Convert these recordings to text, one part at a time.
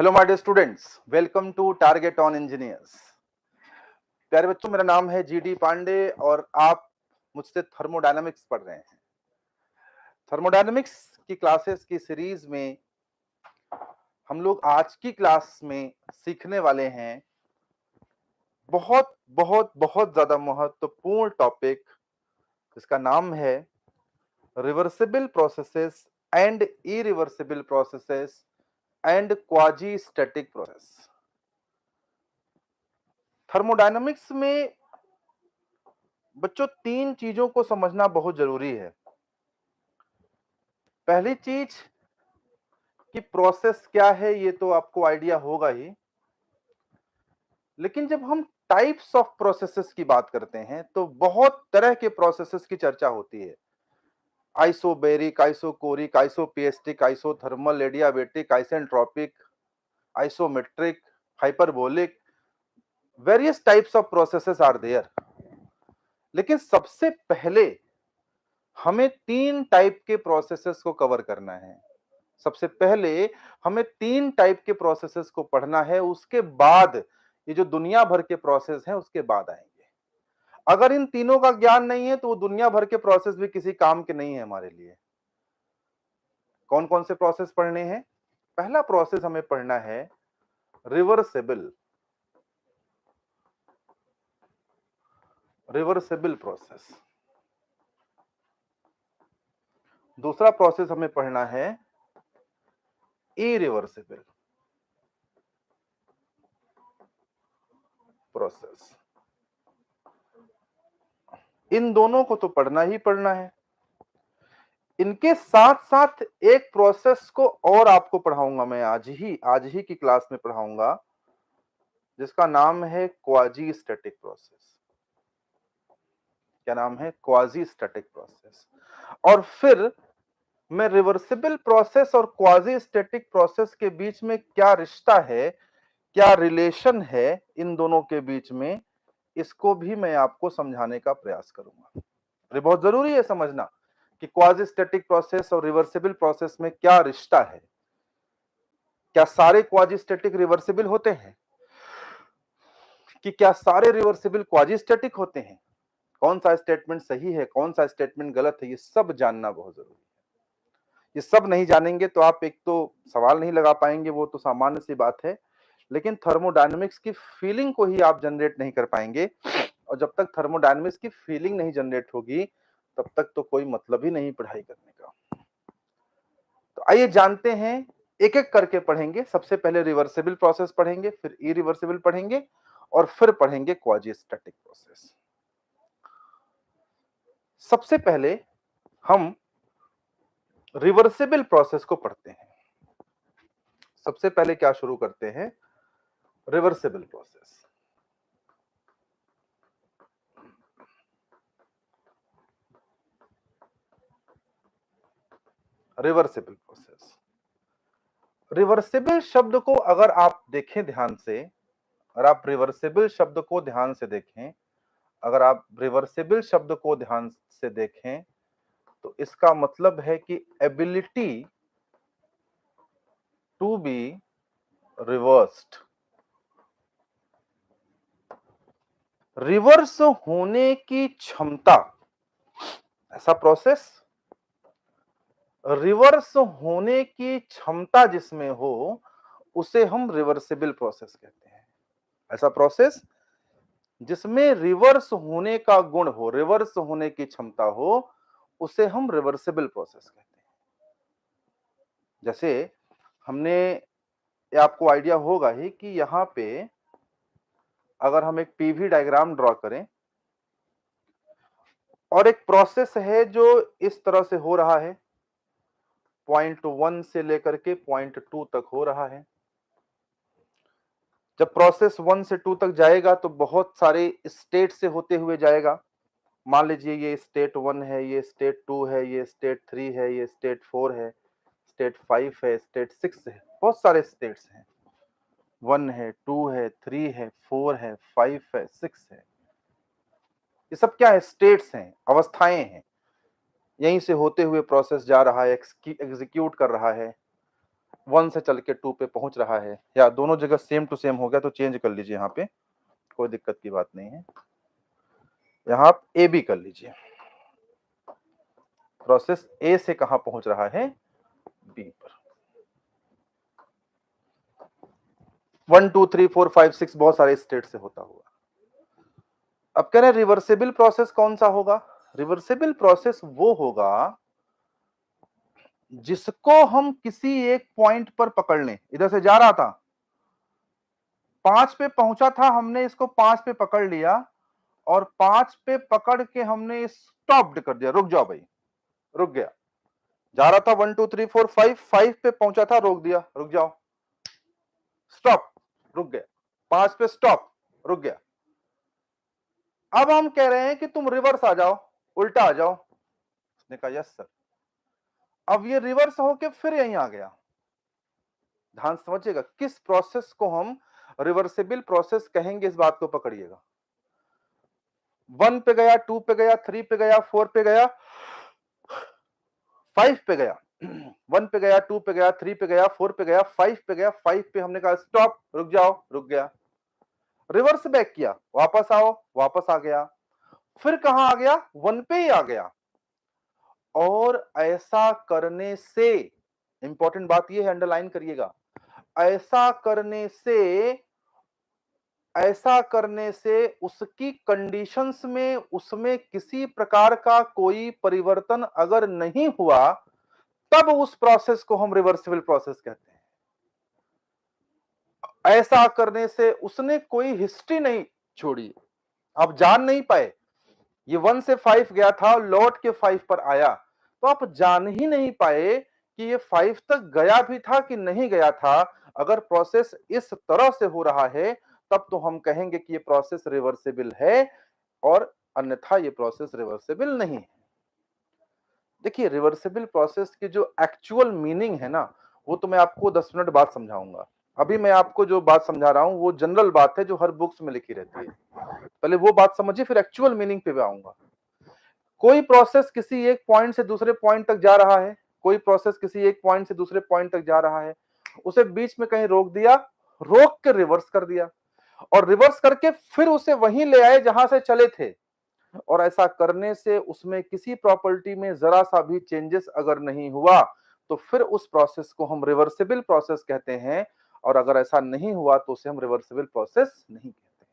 Hello my dear students, welcome to target on engineers. प्यारे बच्चों, मेरा नाम है जीडी पांडे और आप मुझसे थर्मोडायनामिक्स पढ़ रहे हैं। थर्मोडायनामिक्स की क्लासेस की सीरीज में हम लोग आज की क्लास में सीखने वाले हैं बहुत बहुत बहुत ज्यादा महत्वपूर्ण टॉपिक, जिसका नाम है reversible processes and irreversible processes and quasi static process. Thermodynamics में बच्चों तीन चीजों को समझना बहुत जरूरी है। पहली चीज कि प्रोसेस क्या है, ये तो आपको आइडिया होगा ही, लेकिन जब हम टाइप्स ऑफ प्रोसेसेस की बात करते हैं तो बहुत तरह के प्रोसेसेस की चर्चा होती है। Isobaric, isochoric, isopiestic, isothermal, adiabatic, isentropic, isometric, hyperbolic, various types of processes are there. लेकिन सबसे पहले हमें तीन टाइप के प्रोसेसेस को कवर करना है। सबसे पहले हमें तीन टाइप के प्रोसेसेस को पढ़ना है, उसके बाद ये जो दुनिया भर के प्रोसेस हैं उसके बाद आएंगे। अगर इन तीनों का ज्ञान नहीं है तो वो दुनिया भर के प्रोसेस भी किसी काम के नहीं है हमारे लिए। कौन कौन से प्रोसेस पढ़ने हैं? पहला प्रोसेस हमें पढ़ना है रिवर्सिबल रिवर्सिबल प्रोसेस। दूसरा प्रोसेस हमें पढ़ना है इरिवर्सिबल प्रोसेस। इन दोनों को तो पढ़ना ही पढ़ना है। इनके साथ साथ एक प्रोसेस को और आपको पढ़ाऊंगा, मैं आज ही की क्लास में पढ़ाऊंगा, जिसका नाम है क्वाजी स्टैटिक प्रोसेस। क्या नाम है? Quasi static process. और फिर मैं रिवर्सिबल प्रोसेस और क्वाजी स्टैटिक प्रोसेस के बीच में क्या रिश्ता है, क्या रिलेशन है इन दोनों के बीच में, इसको भी मैं आपको समझाने का प्रयास करूंगा। ये बहुत जरूरी है समझना कि क्वाजी स्टैटिक प्रोसेस और रिवर्सिबल प्रोसेस में क्या रिश्ता है। क्या सारे क्वाजी स्टैटिक रिवर्सिबल होते हैं? कि क्या सारे रिवर्सिबल क्वाजी स्टैटिक होते हैं? कौन सा स्टेटमेंट सही है, कौन सा स्टेटमेंट गलत है, ये सब जानना बहुत जरूरी है। ये सब नहीं जानेंगे तो आप एक तो सवाल नहीं लगा पाएंगे, वो तो सामान्य सी बात है, लेकिन थर्मोडायनामिक्स की फीलिंग को ही आप जनरेट नहीं कर पाएंगे। और जब तक थर्मोडायनामिक्स की फीलिंग नहीं जनरेट होगी तब तक तो कोई मतलब ही नहीं पढ़ाई करने का। तो आइए जानते हैं, एक एक करके पढ़ेंगे। सबसे पहले रिवर्सिबल प्रोसेस पढ़ेंगे, फिर इरिवर्सिबल पढ़ेंगे और फिर पढ़ेंगे क्वाजी स्टैटिक प्रोसेस। सबसे पहले हम रिवर्सिबल प्रोसेस को पढ़ते हैं। सबसे पहले क्या शुरू करते हैं? Reversible process. Reversible process, reversible शब्द को अगर आप देखें ध्यान से, अगर आप रिवर्सिबल शब्द को ध्यान से देखें, अगर आप रिवर्सिबल शब्द को ध्यान से देखें तो इसका मतलब है कि ability to be reversed, reverse होने की क्षमता। ऐसा प्रोसेस रिवर्स होने की क्षमता जिसमें हो उसे हम रिवर्सिबल प्रोसेस कहते हैं। ऐसा प्रोसेस जिसमें रिवर्स होने का गुण हो, रिवर्स होने की क्षमता हो, उसे हम रिवर्सिबल प्रोसेस कहते हैं। जैसे हमने, ये आपको आइडिया होगा ही कि यहां पे अगर हम एक पीवी डायग्राम ड्रॉ करें और एक प्रोसेस है जो इस तरह से हो रहा है, पॉइंट 1 से लेकर के पॉइंट 2 तक हो रहा है। जब प्रोसेस 1 से 2 तक जाएगा तो बहुत सारे स्टेट से होते हुए जाएगा। मान लीजिए ये स्टेट 1 है, ये स्टेट 2 है, ये स्टेट 3 है, ये स्टेट 4 है, स्टेट 5 है, स्टेट 6 है, बहुत सारे स्टेट्स हैं। 1 है, 2 है, 3 है, 4 है, 5 है, 6 है। ये सब क्या है? स्टेट्स हैं, अवस्थाएं हैं। यहीं से होते हुए प्रोसेस जा रहा है, एग्जीक्यूट कर रहा है। 1 से चल के 2 पे पहुंच रहा है, या दोनों जगह सेम टू सेम हो गया तो चेंज कर लीजिए, यहाँ पे कोई दिक्कत की बात नहीं है। यहाँ आप ए बी कर लीजिए, प्रोसेस ए से कहां पहुंच रहा है, बी पर। 1 2 3 4 5 6 बहुत सारे स्टेट से होता हुआ। अब कह रहे हैं रिवर्सिबल प्रोसेस कौन सा होगा? रिवर्सिबल प्रोसेस वो होगा जिसको हम किसी एक पॉइंट पर पकड़ लें। इधर से जा रहा था, 5 पे पहुंचा था, हमने इसको 5 पे पकड़ लिया और 5 पे पकड़ के हमने स्टॉप्ड कर दिया, रुक जाओ भाई, रुक गया। जा रहा था 1 2 3 4 5, 5 पे पहुंचा था, रोक दिया, रुक जाओ, स्टॉप, रुक गया। 5 पे स्टॉप, रुक गया। अब हम कह रहे हैं कि तुम रिवर्स आ जाओ, उल्टा आ जाओ। उसने कहा यस सर। अब ये रिवर्स होके फिर यहीं आ गया। ध्यान समझिएगा, किस प्रोसेस को हम रिवर्सिबल प्रोसेस कहेंगे, इस बात को पकड़िएगा। 1 पे गया, 2 पे गया, 3 पे गया, 4 पे गया, 5 पे गया। 1 पे गया, 2 पे गया, 3 पे गया, 4 पे गया, 5 पे गया। 5 पे हमने कहा स्टॉप, रुक जाओ, रुक गया। रिवर्स बैक किया, वापस आओ, वापस आ गया। फिर कहां आ गया? 1 पे ही आ गया। और ऐसा करने से, इंपॉर्टेंट बात यह है, अंडरलाइन करिएगा, ऐसा करने से उसकी कंडीशंस में, उसमें किसी प्रकार का कोई परिवर्तन अगर नहीं हुआ, तब उस प्रोसेस को हम रिवर्सिबल प्रोसेस कहते हैं। ऐसा करने से उसने कोई हिस्ट्री नहीं छोड़ी, आप जान नहीं पाए, ये 1 से 5 गया था, लौट के 5 पर आया, तो आप जान ही नहीं पाए कि ये 5 तक गया भी था कि नहीं गया था। अगर प्रोसेस इस तरह से हो रहा है, तब तो हम कहेंगे कि ये प्रोसेस रिवर्सिबल है, और अन्यथा ये प्रोसेस रिवर्सिबल नहीं है। देखिए, रिवर्सिबल प्रोसेस की जो एक्चुअल मीनिंग है ना, वो तो मैं आपको 10 मिनट बाद समझाऊंगा। अभी मैं आपको जो बात समझा रहा हूं वो जनरल बात है जो हर बुक्स में लिखी रहती है। पहले वो बात समझिए, फिर एक्चुअल मीनिंग पे आऊंगा। कोई प्रोसेस किसी एक पॉइंट से दूसरे पॉइंट तक जा रहा है, कोई प्रोसेस किसी एक पॉइंट से दूसरे पॉइंट तक जा रहा है, उसे बीच में कहीं रोक दिया, रोक के रिवर्स कर दिया, और रिवर्स करके फिर उसे वहीं ले आए जहां से चले थे। और ऐसा करने से उसमें किसी प्रॉपर्टी में जरा सा भी चेंजेस अगर नहीं हुआ, तो फिर उस प्रोसेस को हम रिवर्सिबल प्रोसेस कहते हैं। और अगर ऐसा नहीं हुआ तो उसे हम रिवर्सिबल प्रोसेस नहीं कहते।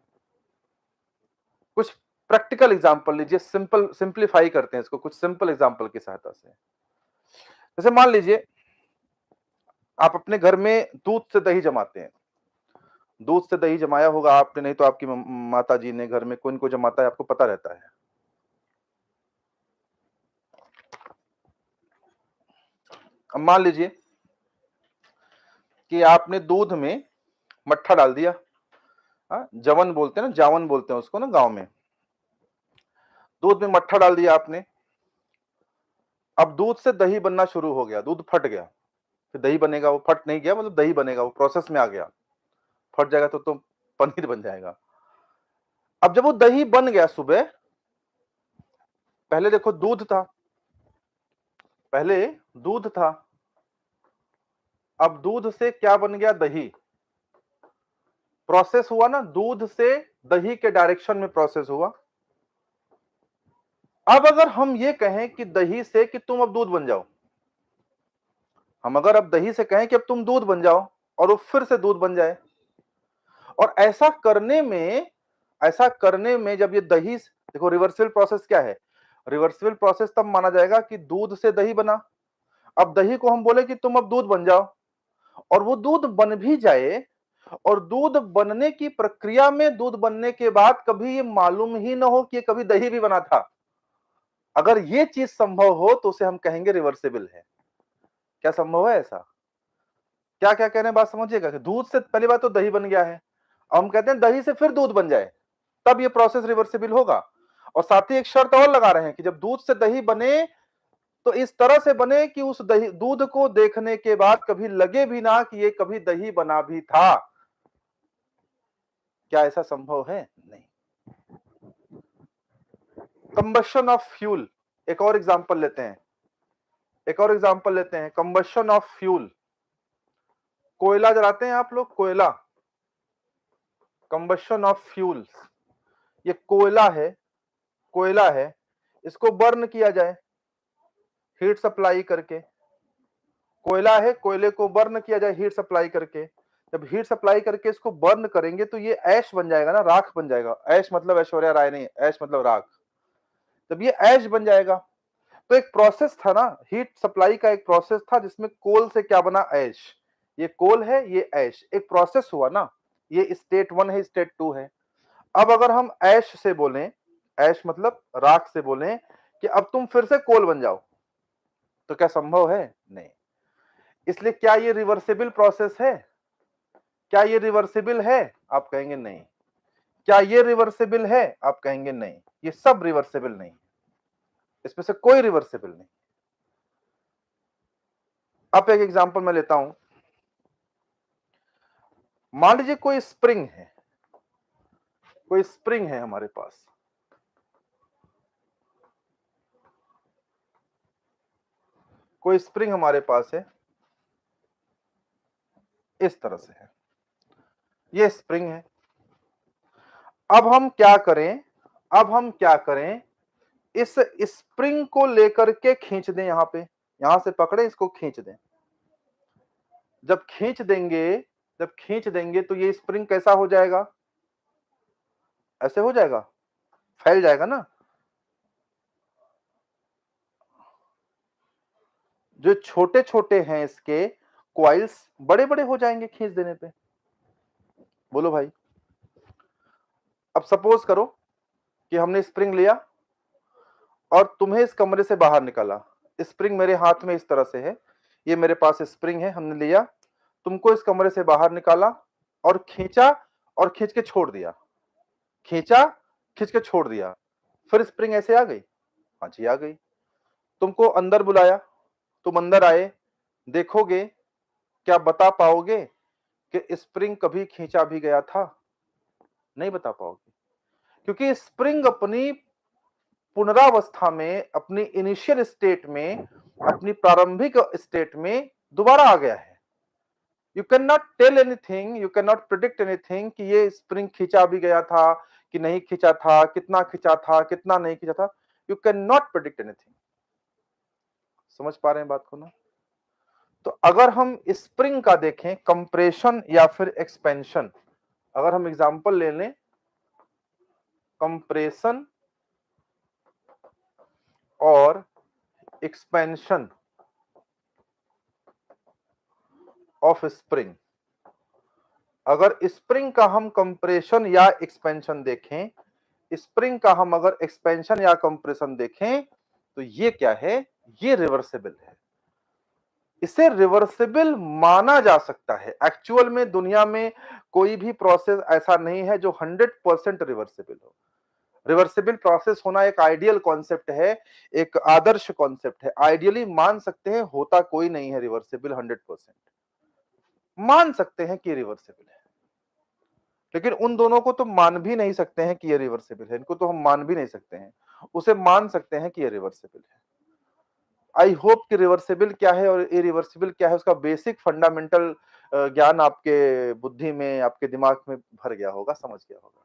कुछ प्रैक्टिकल एग्जांपल लीजिए, सिंपलीफाई करते हैं इसको कुछ सिंपल एग्जांपल की सहायता से। जैसे मान लीजिए आप अपने घर में दूध से दही जमाते हैं। दूध से दही जमाया होगा आपने, नहीं तो आपकी माता जी ने, घर में कौन को जमाता है आपको पता रहता है। अब मान लीजिए कि आपने दूध में मट्ठा डाल दिया, जवन बोलते हैं ना, जावन बोलते हैं उसको ना गांव में। दूध में मट्ठा डाल दिया आपने, अब दूध से दही बनना शुरू हो गया, दूध फट गया, फिर दही बनेगा, वो फट नहीं गया, मतलब दही बनेगा, वो प्रोसेस में आ गया। फट जाएगा तो पनीर बन जाएगा। अब जब वो दही बन गया सुबह, पहले देखो दूध था, पहले दूध था, अब दूध से क्या बन गया? दही। प्रोसेस हुआ ना, दूध से दही के डायरेक्शन में प्रोसेस हुआ। अब अगर हम ये कहें कि दही से कि तुम अब दूध बन जाओ, हम अगर अब दही से कहें कि अब तुम दूध बन जाओ, और वो फिर से दूध बन जाए, और ऐसा करने में जब ये दही, देखो रिवर्सिबल प्रोसेस क्या है? रिवर्सिबल प्रोसेस तब माना जाएगा कि दूध से दही बना, अब दही को हम बोले कि तुम अब दूध बन जाओ, और वो दूध बन भी जाए, और दूध बनने की प्रक्रिया में, दूध बनने के बाद कभी ये मालूम ही ना हो कि कभी दही भी बना था। अगर ये चीज संभव हो तो उसे हम कहेंगे रिवर्सिबल है। क्या संभव है ऐसा? क्या क्या कह रहे हैं, बात समझिएगा। दूध से पहली बात तो दही बन गया है, अब हम कहते हैं दही से फिर दूध बन जाए, तब ये प्रोसेस रिवर्सिबल होगा। और साथ ही एक शर्त और लगा रहे हैं कि जब दूध से दही बने तो इस तरह से बने कि उस दही दूध को देखने के बाद कभी लगे भी ना कि ये कभी दही बना भी था। क्या ऐसा संभव है? नहीं। कंबशन ऑफ फ्यूल, एक और एग्जांपल लेते हैं, कंबशन ऑफ फ्यूल। कोयला जलाते हैं आप लोग, कोयला, कंबशन ऑफ फ्यूल्स, ये कोयला है, कोयला है, इसको बर्न किया जाए हीट सप्लाई करके, कोयला है, कोयले को बर्न किया जाए हीट सप्लाई करके। जब हीट सप्लाई करके इसको बर्न करेंगे तो ये ऐश बन जाएगा ना, राख बन जाएगा। ऐश मतलब ऐश्वर्या राय नहीं, ऐश मतलब राख। जब ये ऐश बन जाएगा तो एक प्रोसेस था ना, हीट सप्लाई का एक प्रोसेस था जिसमें कोल से क्या बना, ऐश। ये कोल है, ये ऐश, एक प्रोसेस हुआ ना। ये स्टेट 1 है, स्टेट 2 है। अब अगर हम ऐश से बोलें, ऐश मतलब राख से बोलें कि अब तुम फिर से कोल बन जाओ, तो क्या संभव है? नहीं। इसलिए क्या ये रिवर्सिबल प्रोसेस है? क्या ये रिवर्सिबल है? आप कहेंगे नहीं। क्या ये रिवर्सिबल है? आप कहेंगे नहीं। ये सब रिवर्सिबल नहीं, इसमें से कोई रिवर्सिबल नहीं। अब एक एग्जांपल मैं लेता हूं। मान लीजिए कोई स्प्रिंग है, कोई स्प्रिंग है हमारे पास, कोई स्प्रिंग हमारे पास है, इस तरह से है, ये स्प्रिंग है। अब हम क्या करें, अब हम क्या करें, इस स्प्रिंग को लेकर के खींच दें, यहां पे, यहां से पकड़े, इसको खींच दें। जब खींच देंगे, जब खींच देंगे तो ये स्प्रिंग कैसा हो जाएगा? ऐसे हो जाएगा, फैल जाएगा ना। जो छोटे छोटे हैं इसके क्वाइल्स बड़े बड़े हो जाएंगे खींच देने पे। बोलो भाई। अब सपोज करो कि हमने स्प्रिंग लिया और तुम्हें इस कमरे से बाहर निकाला। स्प्रिंग मेरे हाथ में इस तरह से है, ये मेरे पास स्प्रिंग है, हमने लिया, तुमको इस कमरे से बाहर निकाला और खींचा और खींच के छोड़ दिया, खींचा, खींच के छोड़ दिया, फिर स्प्रिंग ऐसे आ गई। हाँ जी, आ गई। तुमको अंदर बुलाया, तुम अंदर आए, देखोगे, क्या बता पाओगे कि स्प्रिंग कभी खींचा भी गया था? नहीं बता पाओगे, क्योंकि स्प्रिंग अपनी पुनरावस्था में, अपनी इनिशियल स्टेट में, अपनी प्रारंभिक स्टेट में दोबारा आ गया है। You can not tell anything, you can not predict anything कि ये स्प्रिंग खींचा भी गया था कि नहीं खींचा था, कितना खींचा था, कितना नहीं खींचा था। You can not predict anything. समझ पा रहे हैं बात को ना? तो अगर हम स्प्रिंग का देखें, कंप्रेशन या फिर एक्सपेंशन, अगर हम एग्जांपल ले लें, कंप्रेशन और एक्सपेंशन ऑफ स्प्रिंग, अगर स्प्रिंग का हम कंप्रेशन या एक्सपेंशन देखें, स्प्रिंग का हम अगर एक्सपेंशन या कंप्रेशन देखें, तो ये क्या है? ये रिवर्सिबल है। इसे रिवर्सिबल माना जा सकता है। एक्चुअल में दुनिया में कोई भी प्रोसेस ऐसा नहीं है जो 100% रिवर्सिबल हो। रिवर्सिबल प्रोसेस होना एक आइडियल कॉन्सेप्ट है, एक आदर्श कॉन्सेप्ट है। आइडियली मान सकते हैं, होता कोई नहीं है रिवर्सिबल 100%। मान सकते हैं कि रिवर्सिबल है, लेकिन उन दोनों को तो मान भी नहीं सकते हैं कि ये रिवर्सिबल है। इनको तो हम मान भी नहीं सकते हैं, उसे मान सकते हैं कि ये रिवर्सिबल है। आई होप कि रिवर्सिबल क्या है और इरिवर्सिबल क्या है उसका बेसिक फंडामेंटल ज्ञान आपके बुद्धि में, आपके दिमाग में भर गया होगा, समझ गया होगा।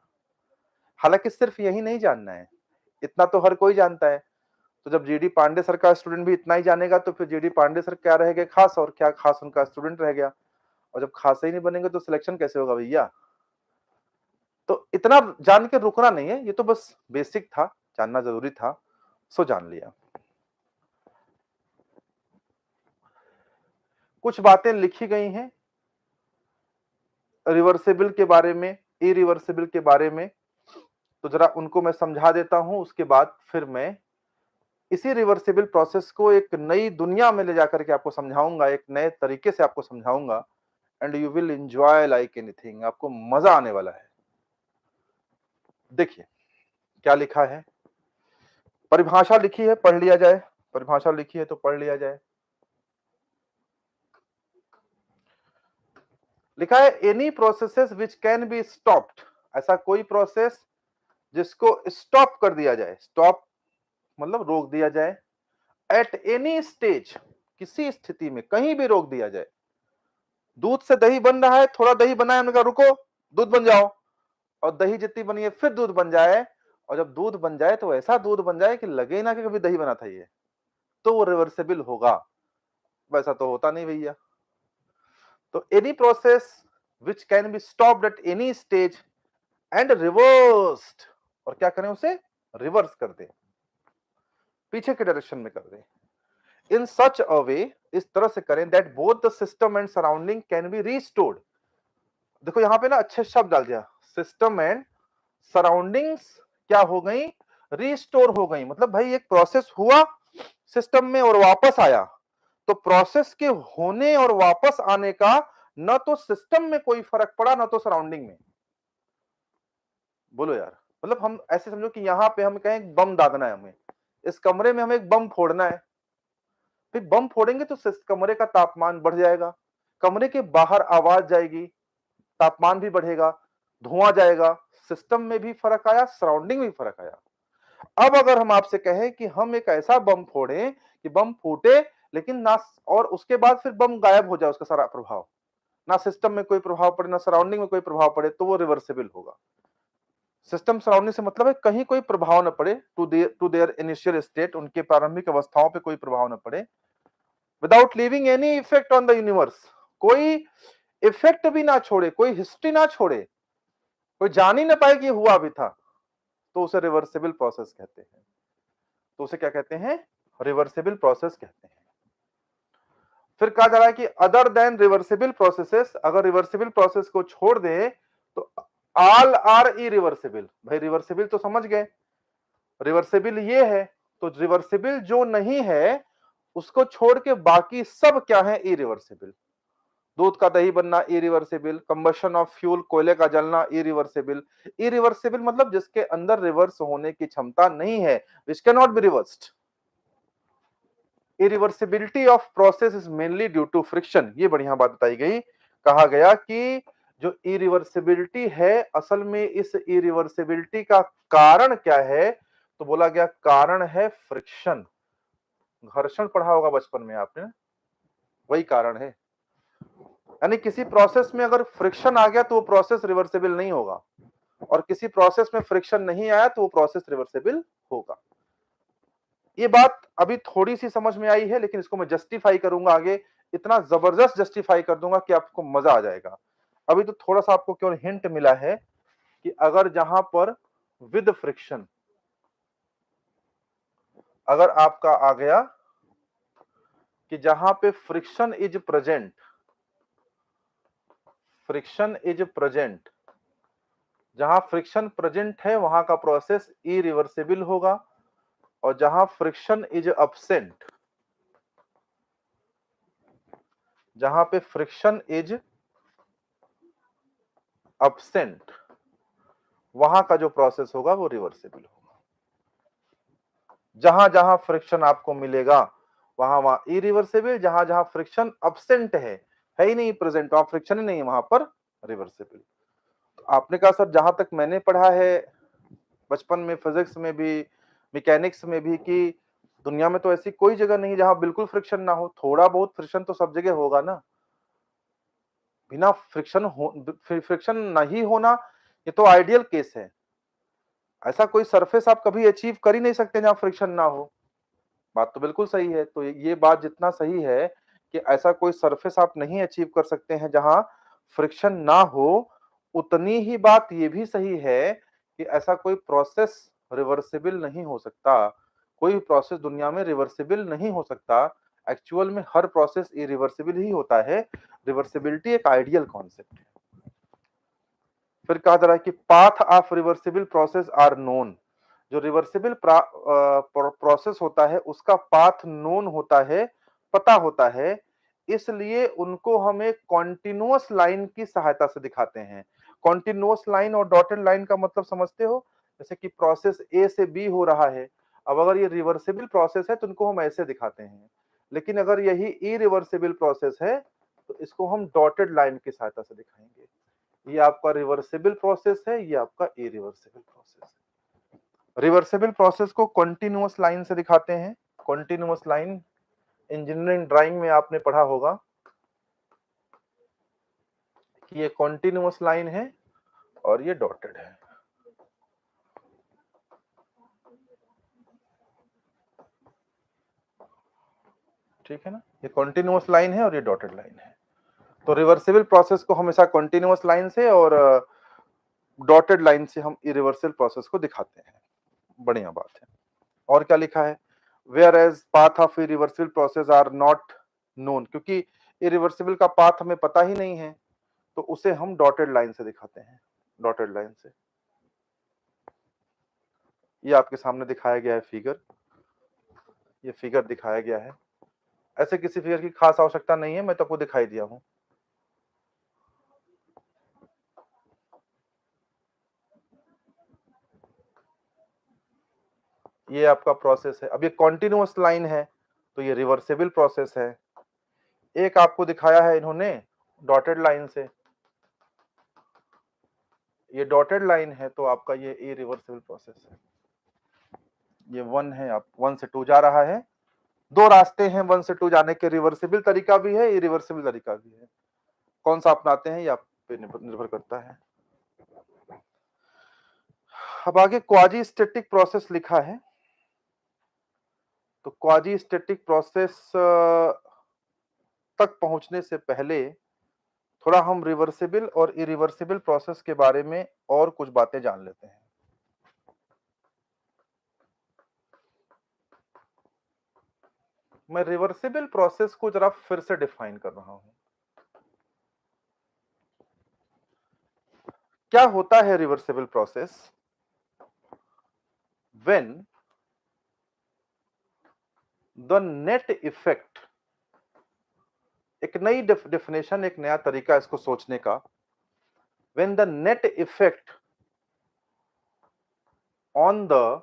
हालांकि सिर्फ यही नहीं जानना है, इतना तो हर कोई जानता है। तो जब जीडी पांडे सर का स्टूडेंट भी इतना ही जानेगा तो फिर जीडी पांडे सर क्या रह गए खास, और क्या खास उनका स्टूडेंट रह गया। और जब खास ही नहीं बनेंगे तो सिलेक्शन कैसे होगा भैया? तो इतना जान के रुकना नहीं है, ये तो बस बेसिक था, जानना जरूरी था, सो जान लिया। कुछ बातें लिखी गई हैं रिवर्सिबल के बारे में, इरिवर्सिबल के बारे में, तो जरा उनको मैं समझा देता हूं। उसके बाद फिर मैं इसी रिवर्सिबल प्रोसेस को एक नई दुनिया में ले जाकर के आपको समझाऊंगा, एक नए तरीके से आपको समझाऊंगा, and you will enjoy like anything. आपको मजा आने वाला है। देखिए क्या लिखा है, परिभाषा लिखी है, पढ़ लिया जाए। परिभाषा लिखी है तो पढ़ लिया जाए। लिखा है any processes which can be stopped, ऐसा कोई प्रोसेस जिसको स्टॉप कर दिया जाए, स्टॉप मतलब रोक दिया जाए, एट एनी स्टेज, किसी स्थिति में कहीं भी रोक दिया जाए, दूध से दही बन रहा है, थोड़ा दही बना है, हमने कहा रुको दूध बन जाओ, और दही जितनी बनी है फिर दूध बन जाए, और जब दूध बन जाए तो ऐसा दूध बन जाए कि लगे ना कि कभी दही बना था ये, तो वो रिवर्सेबल होगा। वैसा तो होता नहीं भैया। तो any process which can be stopped at any stage and reversed, और क्या करें उसे रिवर्स कर दे, पीछे के डायरेक्शन में कर दे। इन सच अ वे, इस तरह से करें that both the system and surrounding can be restored. देखो यहां पे ना अच्छे शब्द डाल दिया, सिस्टम एंड सराउंडिंग्स क्या हो गई, रिस्टोर हो गई। मतलब भाई एक प्रोसेस हुआ सिस्टम में और वापस आया, तो प्रोसेस के होने और वापस आने का न तो सिस्टम में कोई फर्क पड़ा, न तो सराउंडिंग में। बोलो यार, मतलब हम ऐसे समझो कि यहां पे हम कहें बम दागना है, हमें इस कमरे में हमें एक बम फोड़ना है, फिर बम फोड़ेंगे तो कमरे का तापमान बढ़ जाएगा, कमरे के बाहर आवाज जाएगी, तापमान भी बढ़ेगा, धुआं जाएगा, सिस्टम में भी फर्क आया, सराउंडिंग में भी फर्क आया। अब अगर हम आपसे कहें कि हम एक ऐसा बम फोड़ें कि बम फूटे लेकिन ना, और उसके बाद फिर बम गायब हो जाए उसका सारा प्रभाव, ना सिस्टम में कोई प्रभाव पड़े ना सराउंडिंग में कोई प्रभाव पड़े, तो वो रिवर्सिबल होगा। सिस्टम सराउंडिंग से मतलब है कहीं कोई प्रभाव न पड़े, टू देयर इनिशियल स्टेट, उनके प्रारंभिक अवस्थाओं पे कोई प्रभाव न पड़े, without leaving any effect on the universe, कोई इफेक्ट भी ना छोड़े, कोई हिस्ट्री ना छोड़े, कोई जान ही ना पाए कि हुआ भी था, तो उसे रिवर्सिबल प्रोसेस कहते हैं। तो उसे क्या कहते हैं, रिवर्सिबल प्रोसेस कहते हैं। फिर कहा जा रहा है कि अदर देन रिवर्सिबल प्रोसेसेस, अगर रिवर्सिबल प्रोसेस को छोड़ दे तो ऑल आर इरिवर्सिबल। भाई रिवर्सिबल तो समझ गए, रिवर्सिबल ये है, तो रिवर्सिबल जो नहीं है उसको छोड़ के बाकी सब क्या है, इरिवर्सिबल। दूध का दही बनना इरिवर्सिबल, कंबशन ऑफ फ्यूल, कोयले का जलना इरिवर्सिबल। इरिवर्सिबल मतलब जिसके अंदर रिवर्स होने की क्षमता नहीं है, which can not be reversed. Irreversibility of process is mainly due to friction, ये बढ़िया बात बताई गई। कहा गया कि जो इरिवर्सिबिलिटी है, असल में इस इरिवर्सिबिलिटी का कारण क्या है, तो बोला गया कारण है फ्रिक्शन। घर्षण पढ़ा होगा बचपन में आपने, वही कारण है। यानी किसी प्रोसेस में अगर फ्रिक्शन आ गया तो वो प्रोसेस रिवर्सिबल नहीं होगा, और किसी प्रोसेस में फ्रिक्शन नहीं आया तो वो प्रोसेस रिवर्सिबल होगा। ये बात अभी थोड़ी सी समझ में आई है, लेकिन इसको मैं जस्टिफाई करूंगा आगे, इतना जबरदस्त जस्टिफाई कर दूंगा कि आपको मजा आ जाएगा। अभी तो थोड़ा सा आपको केवल हिंट मिला है कि अगर जहां पर विद फ्रिक्शन, अगर आपका आ गया कि जहां पे friction is present, friction is present, जहां फ्रिक्शन प्रेजेंट है वहां का प्रोसेस इरिवर्सिबल होगा, और जहां फ्रिक्शन इज अब्सेंट, जहां पे फ्रिक्शन इज अब्सेंट, वहां का जो प्रोसेस होगा वो रिवर्सिबल होगा। जहां जहां फ्रिक्शन आपको मिलेगा वहां वहां इरिवर्सिबल, जहां जहां फ्रिक्शन अब्सेंट है ही नहीं, प्रेजेंट, वहां फ्रिक्शन ही नहीं है, वहां पर रिवर्सिबल। तो आपने कहा सर जहां तक मैंने पढ़ा है बचपन में, फिजिक्स में भी, मैकेनिक्स में भी, कि दुनिया में तो ऐसी कोई जगह नहीं जहां बिल्कुल फ्रिक्शन ना हो, थोड़ा बहुत फ्रिक्शन तो सब जगह होगा ना। बिना फ्रिक्शन नहीं होना ये तो आइडियल केस है, ऐसा कोई सरफेस आप कभी अचीव कर ही नहीं सकते जहां फ्रिक्शन ना हो। बात तो बिल्कुल सही है। तो ये बात जितना सही है कि ऐसा कोई सरफेस आप नहीं अचीव कर सकते हैं जहां फ्रिक्शन ना हो, उतनी ही बात ये भी सही है कि ऐसा कोई प्रोसेस रिवर्सिबल नहीं हो सकता। कोई प्रोसेस दुनिया में रिवर्सिबल नहीं हो सकता। एक्चुअल में हर प्रोसेस इरिवर्सिबल ही होता है। रिवर्सिबिलिटी एक आइडियल कॉन्सेप्ट है। फिर कहा जा रहा है कि path of reversible process are known. जो रिवर्सिबल प्रोसेस होता है उसका पाथ नोन होता है, पता होता है, इसलिए उनको हम एक कॉन्टिन्यूअस लाइन की सहायता से दिखाते हैं। कॉन्टिन्यूअस लाइन और डॉटेड लाइन का मतलब समझते हो, जैसे कि प्रोसेस ए से बी हो रहा है, अब अगर ये रिवर्सिबल प्रोसेस है तो उनको हम ऐसे दिखाते हैं, लेकिन अगर यही इरिवर्सिबल प्रोसेस है तो इसको हम डॉटेड लाइन की सहायता से दिखाएंगे। ये आपका रिवर्सिबल प्रोसेस है, ये आपका इरिवर्सिबल प्रोसेस है। रिवर्सिबल प्रोसेस को कंटीन्यूअस लाइन से दिखाते हैं। कंटीन्यूअस लाइन इंजीनियरिंग ड्राइंग में आपने पढ़ा होगा। कि ये कॉन्टिन्यूअस लाइन है और ये डॉटेड है। ठीक है ना, ये कॉन्टिन्यूअस लाइन है और ये डॉटेड लाइन है। तो रिवर्सिबल प्रोसेस को हमेशा कॉन्टिन्यूअस लाइन से और डॉटेड लाइन से हम इरिवर्सिबल प्रोसेस को दिखाते हैं। बढ़िया बात है। और क्या लिखा है, whereas path of irreversible process are not known, क्योंकि इरिवर्सिबल का पाथ हमें पता ही नहीं है तो उसे हम डॉटेड लाइन से दिखाते हैं, डॉटेड लाइन से। ये आपके सामने दिखाया गया है फिगर, ये फिगर दिखाया गया है। ऐसे किसी फिगर की खास आवश्यकता नहीं है, मैं तो आपको दिखाई दिया हूं। ये आपका प्रोसेस है। अब ये कॉन्टिन्यूअस लाइन है तो ये रिवर्सिबल प्रोसेस है। एक आपको दिखाया है इन्होंने डॉटेड लाइन से, ये डॉटेड लाइन है तो आपका ये इरिवर्सिबल प्रोसेस है। ये 1 है, आप 1 से 2 जा रहा है। दो रास्ते हैं 1 से 2 जाने के, रिवर्सिबल तरीका भी है, इरिवर्सिबल तरीका भी है। कौन सा अपनाते हैं ये आप पे निर्भर करता है। अब आगे क्वाजी स्टैटिक प्रोसेस लिखा है। तो क्वाजी स्टैटिक प्रोसेस तक पहुंचने से पहले थोड़ा हम रिवर्सिबल और इरिवर्सिबल प्रोसेस के बारे में और कुछ बातें जान लेते हैं। मैं रिवर्सिबल प्रोसेस को जरा फिर से डिफाइन कर रहा हूं। क्या होता है reversible process? When the net effect, एक नई डेफिनेशन, एक नया तरीका इसको सोचने का। When the net effect on the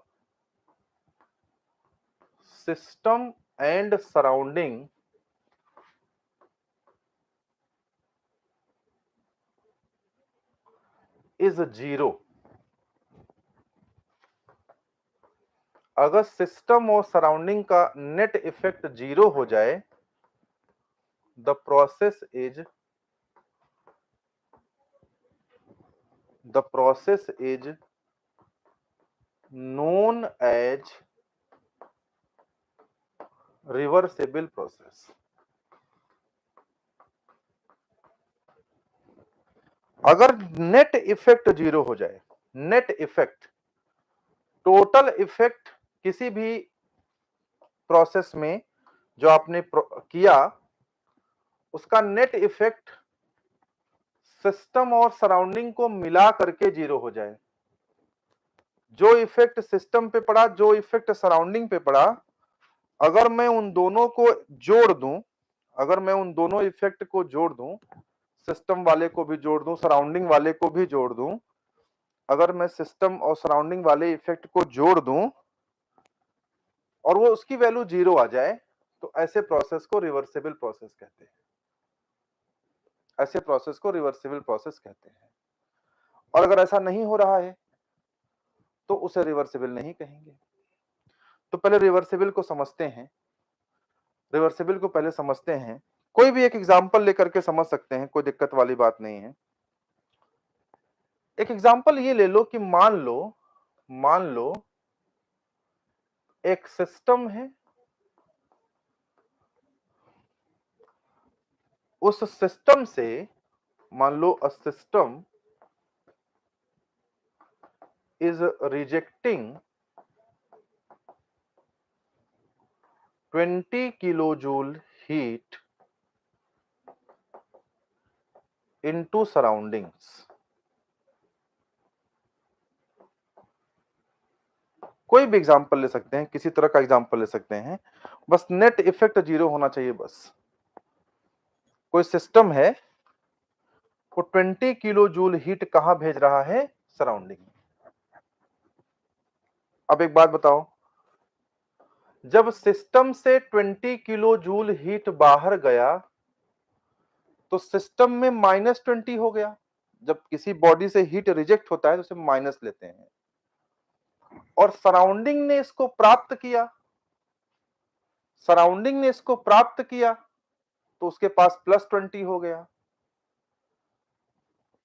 system and surrounding is 0। अगर सिस्टम और सराउंडिंग का नेट इफेक्ट 0 हो जाए, the process is known as reversible process. अगर नेट इफेक्ट 0 हो जाए, नेट इफेक्ट, टोटल इफेक्ट किसी भी प्रोसेस में जो आपने किया, उसका नेट इफेक्ट सिस्टम और सराउंडिंग को मिला करके 0 हो जाए। जो इफेक्ट सिस्टम पे पड़ा, जो इफेक्ट सराउंडिंग पे पड़ा, अगर मैं उन दोनों को जोड़ दूं, अगर मैं उन दोनों इफेक्ट को जोड़ दूं, सिस्टम वाले को भी जोड़ दूं, सराउंडिंग वाले को भी जोड़ दूं, अगर मैं सिस्टम और सराउंडिंग वाले इफेक्ट को जोड़ दूं और वो उसकी वैल्यू 0 आ जाए, तो ऐसे प्रोसेस को रिवर्सिबल प्रोसेस कहते हैं। ऐसे प्रोसेस को रिवर्सिबल प्रोसेस कहते हैं। और अगर ऐसा नहीं हो रहा है तो उसे रिवर्सिबल नहीं कहेंगे। तो पहले रिवर्सिबल को समझते हैं, रिवर्सिबल को पहले समझते हैं। कोई भी एक एग्जांपल लेकर के समझ सकते हैं, कोई दिक्कत वाली बात नहीं है। एक एग्जांपल ये ले लो कि मान लो एक सिस्टम है, उस सिस्टम से, मान लो a system is rejecting 20 kilojule heat into surroundings। कोई भी एग्जांपल ले सकते हैं, किसी तरह का एग्जांपल ले सकते हैं, बस नेट इफेक्ट 0 होना चाहिए बस। कोई सिस्टम है, वो 20 किलो जूल हीट कहां भेज रहा है? सराउंडिंग में। अब एक बात बताओ, जब सिस्टम से 20 किलो जूल हीट बाहर गया तो सिस्टम में -20 हो गया। जब किसी बॉडी से हीट रिजेक्ट होता है तो उसे माइनस लेते हैं, और सराउंडिंग ने इसको प्राप्त किया, सराउंडिंग ने इसको प्राप्त किया तो उसके पास +20 हो गया।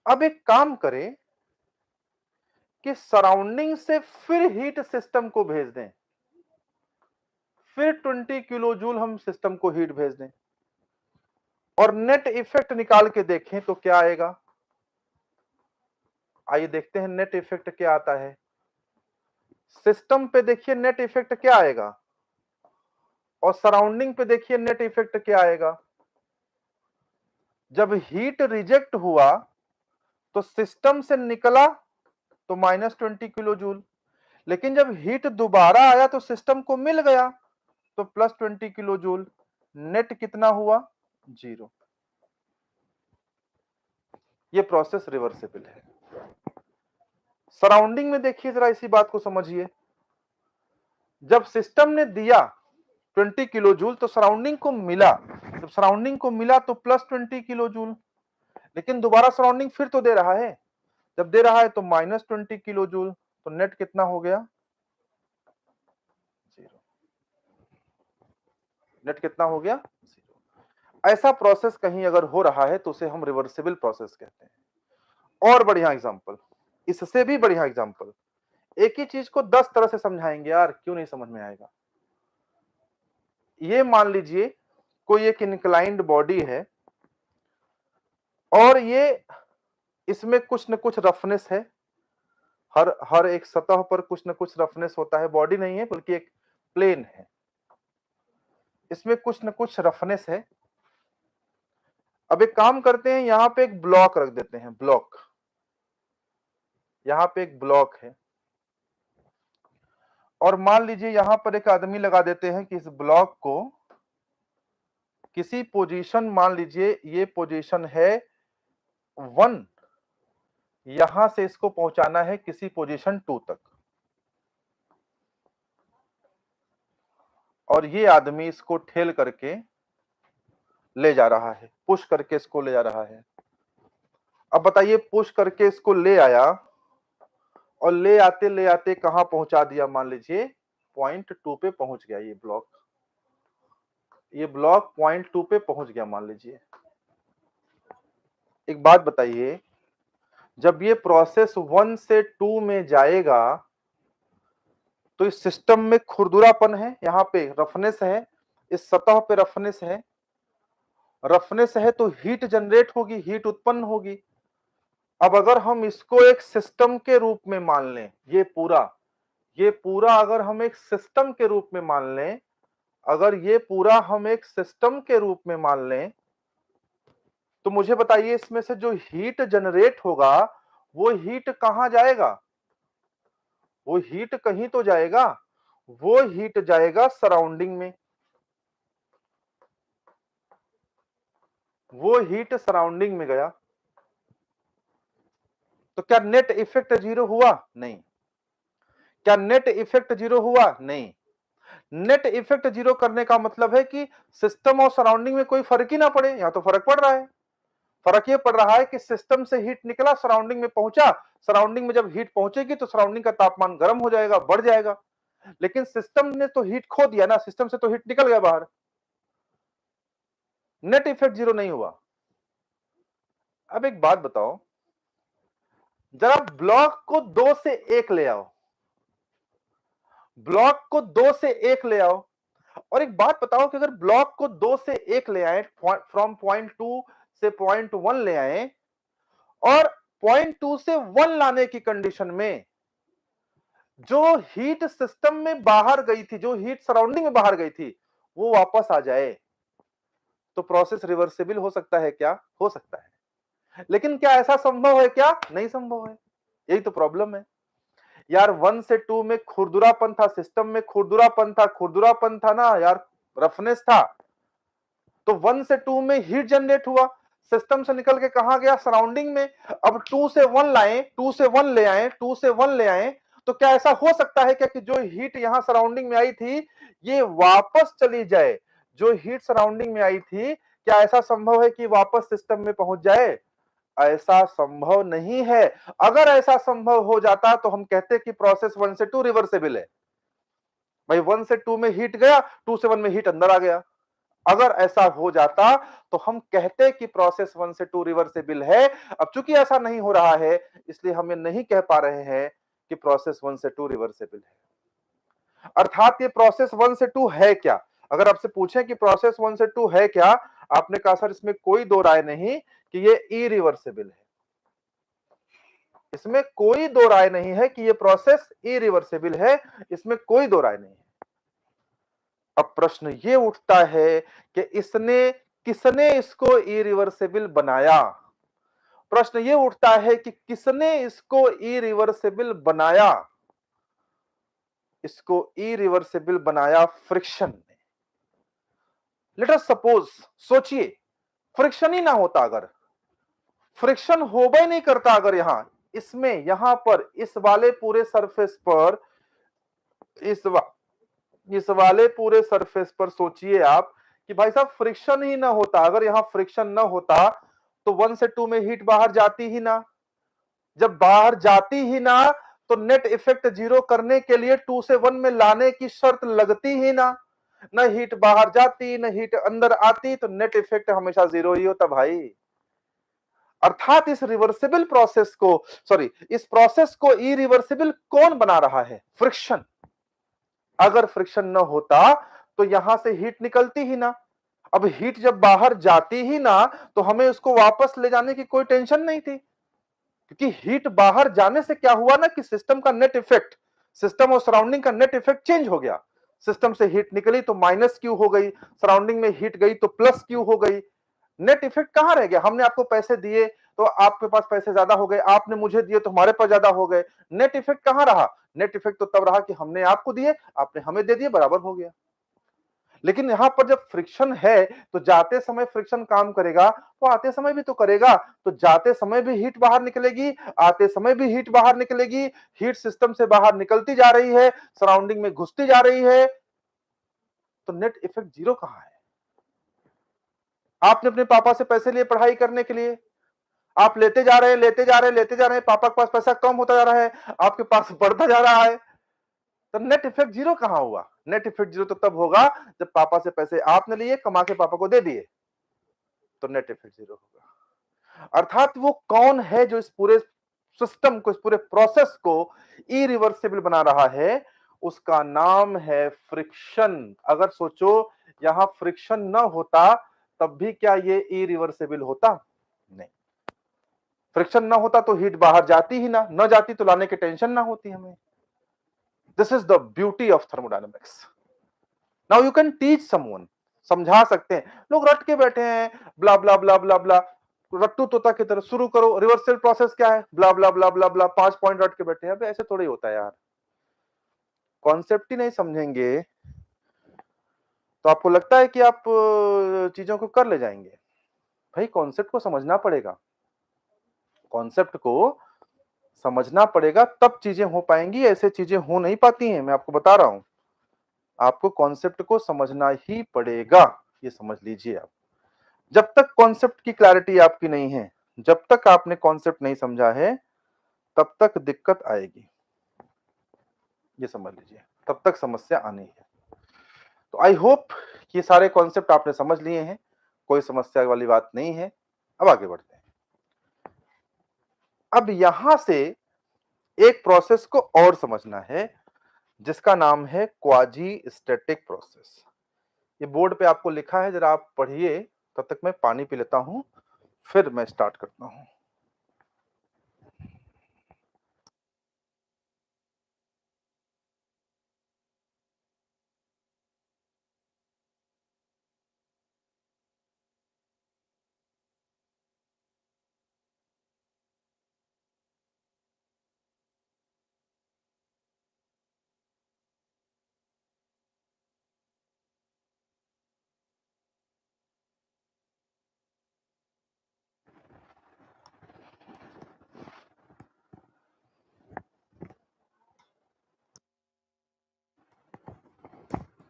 अब एक काम करें कि सराउंडिंग से फिर हीट सिस्टम को भेज दें, फिर 20 किलो जूल हम सिस्टम को हीट भेज दें और नेट इफेक्ट निकाल के देखें तो क्या आएगा। आइए देखते हैं नेट इफेक्ट क्या आता है। सिस्टम पे देखिए नेट इफेक्ट क्या आएगा और सराउंडिंग पे देखिए नेट इफेक्ट क्या आएगा। जब हीट रिजेक्ट हुआ तो सिस्टम से निकला तो -20 किलो जूल, लेकिन जब हीट दोबारा आया तो सिस्टम को मिल गया तो +20 किलो जूल। नेट कितना हुआ? 0। ये प्रोसेस रिवर्सिबल है। सराउंडिंग में देखिए जरा इसी बात को समझिए। जब सिस्टम ने दिया 20 किलो जूल तो सराउंडिंग को मिला, जब सराउंडिंग को मिला तो +20 किलो जूल, लेकिन दोबारा सराउंडिंग फिर तो दे रहा है, जब दे रहा है तो -20 किलो जूल, तो नेट कितना हो गया? 0। नेट कितना हो गया? 0। ऐसा प्रोसेस कहीं अगर हो रहा है तो उसे हम रिवर्सिबल प्रोसेस कहते हैं। और बढ़िया एग्जांपल, इससे भी बढ़िया एग्जांपल, एक ही चीज को 10 तरह से समझाएंगे यार, क्यों नहीं समझ में आएगा। ये मान लीजिए कोई एक इंक्लाइंड बॉडी है और ये इसमें कुछ न कुछ रफनेस है, हर हर एक सतह पर कुछ न कुछ रफनेस होता है, बॉडी नहीं है बल्कि एक प्लेन है, इसमें कुछ न कुछ रफनेस है। अब एक काम करते हैं, यहां पे एक ब्लॉक रख देते हैं, ब्लॉक, यहां पे एक ब्लॉक है और मान लीजिए यहां पर एक आदमी लगा देते हैं कि इस ब्लॉक को किसी पोजीशन, मान लीजिए ये पोजीशन है 1, यहां से इसको पहुंचाना है किसी पोजीशन 2 तक, और ये आदमी इसको ठेल करके ले जा रहा है, पुश करके इसको ले जा रहा है। अब बताइए, पुश करके इसको ले आया और ले आते कहां पहुंचा दिया? मान लीजिए पॉइंट 2 पे पहुंच गया, ये ब्लॉक पॉइंट 2 पे पहुंच गया मान लीजिए। एक बात बताइए, जब ये प्रोसेस 1 से 2 में जाएगा तो इस सिस्टम में खुरदुरापन है, यहाँ पे रफनेस है, इस सतह पे रफनेस है, रफनेस है तो हीट जनरेट होगी, हीट उत्पन्न होगी। अब अगर हम इसको एक सिस्टम के रूप में मान लें, ये पूरा अगर हम एक सिस्टम के रूप में मान लें, अगर ये पूरा हम एक सिस्टम के रूप में मान लें, तो मुझे बताइए इसमें से जो हीट जनरेट होगा वो हीट कहां जाएगा? वो हीट कहीं तो जाएगा, वो हीट जाएगा सराउंडिंग में, वो हीट सराउंडिंग में गया। तो क्या नेट इफेक्ट 0 हुआ? नहीं। क्या नेट इफेक्ट 0 हुआ? नहीं। नेट इफेक्ट 0 करने का मतलब है कि सिस्टम और सराउंडिंग में कोई फर्क ही ना पड़े। यहां तो फर्क पड़ रहा है। फर्क ये पड़ रहा है कि सिस्टम से हीट निकला, सराउंडिंग में पहुंचा, सराउंडिंग में जब हीट पहुंचेगी तो सराउंडिंग का तापमान गर्म हो जाएगा, बढ़ जाएगा, लेकिन सिस्टम ने तो हीट खो दिया ना, सिस्टम से तो हीट निकल गया बाहर, नेट इफेक्ट 0 नहीं हुआ। अब एक बात बताओ, जरा ब्लॉक को 2 से 1 ले आओ, ब्लॉक को 2 से 1 ले आओ, और एक बात बताओ कि अगर ब्लॉक को 2 से 1 ले आए, फ्रॉम पॉइंट 2 से पॉइंट 1 ले आए, और पॉइंट 2 से 1 लाने की कंडीशन में जो हीट सिस्टम में बाहर गई थी, जो हीट सराउंडिंग में बाहर गई थी, वो वापस आ जाए, तो प्रोसेस रिवर्सिबल हो सकता है क्या? हो सकता है। लेकिन क्या ऐसा संभव है क्या? नहीं संभव है। यही तो प्रॉब्लम है यार। 1 से 2 में खुरदुरापन था, सिस्टम में खुरदुरापन था ना यार, रफनेस था, तो 1 से 2 में हीट जनरेट हुआ, सिस्टम से निकल के कहां गया? सराउंडिंग में। अब 2 से 1 लाए, 2 से 1 ले आए, 2 से 1 ले आए, तो क्या ऐसा हो सकता है क्या कि जो हीट यहां सराउंडिंग में आई थी ये वापस चली जाए? जो हीट सराउंडिंग में आई थी, क्या ऐसा संभव है कि वापस सिस्टम में पहुंच जाए? ऐसा संभव नहीं है। अगर ऐसा संभव हो जाता तो हम कहते कि प्रोसेस 1 से 2 रिवर्सिबल है। भाई 1 से 2 में हीट गया, 2 से 1 में हीट अंदर आ गया, अगर ऐसा हो जाता तो हम कहते कि प्रोसेस 1 से 2 रिवर्सिबल है। अब चूंकि ऐसा नहीं हो रहा है, इसलिए हम ये नहीं कह पा रहे हैं कि प्रोसेस 1 से 2 रिवर्सिबल है। अर्थात ये प्रोसेस 1 से 2 है क्या? अगर आपसे पूछें कि प्रोसेस 1 से 2 है क्या, आपने कहा सर इसमें कोई दो राय नहीं कि ये इरिवर्सिबल है। इसमें कोई दो राय नहीं है कि ये प्रोसेस इरिवर्सिबल है, इसमें कोई दो राय नहीं है। अब प्रश्न ये उठता है कि किसने इसको इरिवर्सिबल बनाया? प्रश्न ये उठता है कि किसने इसको इरिवर्सिबल बनाया? इसको इरिवर्सिबल बनाया फ्रिक्शन ने। लेट अस सपोज, सोचिए फ्रिक्शन ही ना होता, अगर फ्रिक्शन होगा ही नहीं करता, अगर यहां पर इस वाले पूरे सरफेस पर इस वा, इस वाले पूरे सरफेस पर सोचिए आप कि भाई साहब फ्रिक्शन ही ना होता, अगर यहां फ्रिक्शन ना होता तो 1 से 2 में हीट बाहर जाती ही ना। जब बाहर जाती ही ना तो नेट इफेक्ट जीरो करने के लिए 2 से 1 में लाने की शर्त लगती ही ना। न हीट बाहर जाती न हीट अंदर आती, तो नेट इफेक्ट हमेशा जीरो ही होता भाई। अर्थात इस रिवर्सिबल प्रोसेस को, सॉरी, इस प्रोसेस को इरिवर्सिबल कौन बना रहा है? फ्रिक्शन। अगर फ्रिक्शन न होता तो यहां से हीट निकलती ही ना। अब हीट जब बाहर जाती ही ना तो हमें उसको वापस ले जाने की कोई टेंशन नहीं थी, क्योंकि हीट बाहर जाने से क्या हुआ ना कि सिस्टम का नेट इफेक्ट, सिस्टम और सराउंडिंग का नेट इफेक्ट चेंज हो गया। सिस्टम से हीट निकली तो माइनस क्यू हो गई, सराउंडिंग में हीट गई तो प्लस क्यू हो गई। नेट इफेक्ट कहां रह गया? हमने आपको पैसे दिए तो आपके पास पैसे ज्यादा हो गए, आपने मुझे दिए तो हमारे पास ज्यादा हो गए। नेट इफेक्ट कहां रहा? नेट इफेक्ट तो तब रहा कि हमने आपको दिए, आपने हमें दे दिए, बराबर हो गया। लेकिन यहां पर जब फ्रिक्शन है तो जाते समय फ्रिक्शन काम करेगा तो आते समय भी तो करेगा। तो जाते समय भी हीट बाहर निकलेगी, आते समय भी हीट बाहर निकलेगी। हीट सिस्टम से बाहर निकलती जा रही है, सराउंडिंग में घुसती जा रही है, तो नेट इफेक्ट जीरो कहां है? आपने अपने पापा से पैसे लिए पढ़ाई करने के लिए, आप लेते जा रहे हैं, लेते जा रहे हैं, लेते जा रहे हैं, पापा के पास पैसा कम होता जा रहा है, आपके पास बढ़ता जा रहा है, तो नेट इफेक्ट जीरो कहां हुआ? नेट इफेक्ट जीरो तो तब होगा जब पापा से पैसे आपने लिए, कमा के पापा को दे दिए, तो नेट इफेक्ट जीरो होगा। अर्थात वो कौन है जो इस पूरे सिस्टम को, इस पूरे प्रोसेस को इरिवर्सिबल बना रहा है? उसका नाम है फ्रिक्शन। अगर सोचो यहां फ्रिक्शन ना होता तब भी क्या ये इरिवर्सिबल होता? नहीं। फ्रिक्शन ना होता तो हीट बाहर जाती ही ना जाती तो लाने की टेंशन ना होती हमें। This is the beauty of thermodynamics. Now you can teach someone, समझा सकते हैं। लोग रट के बैठे हैं, ब्ला ब्ला ब्ला ब्ला ब्ला, रट्टू तोता की तरह शुरू करो, रिवर्सल प्रोसेस क्या है, ब्ला ब्ला ब्ला ब्ला ब्ला, 5 पॉइंट रट के बैठे हैं। अबे ऐसे थोड़ी होता है यार, कॉन्सेप्ट ही नहीं समझेंगे तो आपको लगता है कि आप चीजों को कर ले जाएंगे। भाई कॉन्सेप्ट को समझना पड़ेगा, कॉन्सेप्ट को समझना पड़ेगा, तब चीजें हो पाएंगी, ऐसे चीजें हो नहीं पाती हैं। मैं आपको बता रहा हूं, आपको कॉन्सेप्ट को समझना ही पड़ेगा, ये समझ लीजिए आप। जब तक कॉन्सेप्ट की क्लैरिटी आपकी नहीं है, जब तक आपने कॉन्सेप्ट नहीं समझा है, तब तक दिक्कत आएगी, ये समझ लीजिए, तब तक समस्या आनी है। तो आई होप ये सारे कॉन्सेप्ट आपने समझ लिए हैं, कोई समस्या वाली बात नहीं है। अब आगे बढ़ते हैं। अब यहां से एक प्रोसेस को और समझना है जिसका नाम है क्वाजी स्टैटिक प्रोसेस। ये बोर्ड पे आपको लिखा है, जरा आप पढ़िए, तब तक मैं पानी पी लेता हूं, फिर मैं स्टार्ट करता हूं।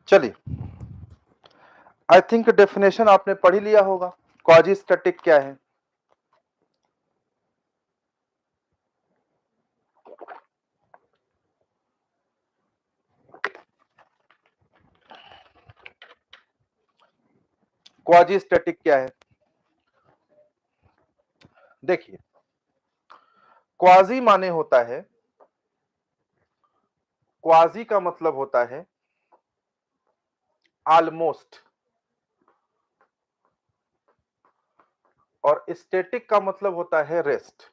चलिए, आई थिंक डेफिनेशन आपने पढ़ ही लिया होगा, क्वाजी स्टैटिक क्या है। क्वाजी स्टैटिक क्या है? देखिए, क्वाजी माने होता है, क्वाजी का मतलब होता है ऑलमोस्ट, और स्टैटिक का मतलब होता है रेस्ट।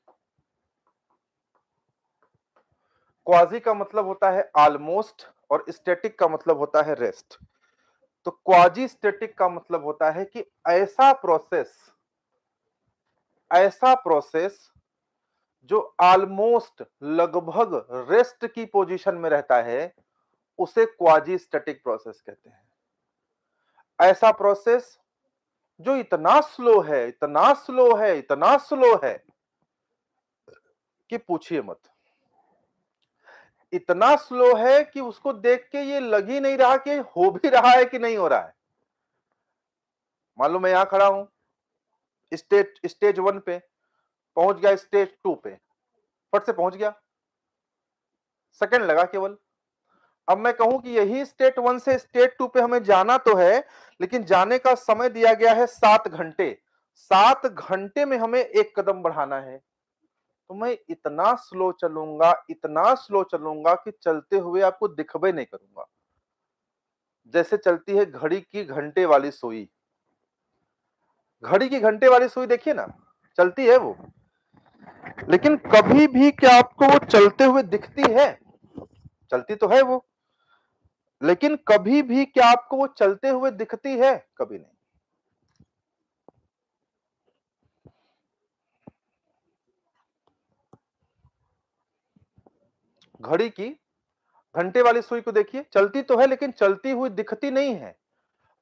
क्वाजी का मतलब होता है ऑलमोस्ट और स्टैटिक का मतलब होता है रेस्ट। तो क्वाजी स्टैटिक का मतलब होता है कि ऐसा प्रोसेस जो ऑलमोस्ट लगभग रेस्ट की पोजीशन में रहता है, उसे क्वाजी स्टैटिक प्रोसेस कहते हैं। ऐसा प्रोसेस जो इतना स्लो है, इतना स्लो है, इतना स्लो है कि पूछिए मत। इतना स्लो है कि उसको देख के ये लग ही नहीं रहा कि हो भी रहा है कि नहीं हो रहा है। मान लो मैं यहां खड़ा हूं, स्टेज 1 पे, पहुंच गया स्टेज 2 पे, फट से पहुंच गया, सेकंड लगा केवल। अब मैं कहूं कि यही स्टेट 1 से स्टेट 2 पे हमें जाना तो है, लेकिन जाने का समय दिया गया है 7 घंटे। 7 घंटे में हमें एक कदम बढ़ाना है, तो मैं इतना स्लो चलूंगा, इतना स्लो चलूंगा कि चलते हुए आपको दिखबे नहीं करूंगा, जैसे चलती है घड़ी की घंटे वाली सुई। घड़ी की घंटे वाली सुई देखिए ना, चलती है वो, लेकिन कभी भी क्या आपको वो चलते हुए दिखती है? चलती तो है वो, लेकिन कभी भी क्या आपको वो चलते हुए दिखती है? कभी नहीं। घड़ी की घंटे वाली सुई को देखिए, चलती तो है लेकिन चलती हुई दिखती नहीं है।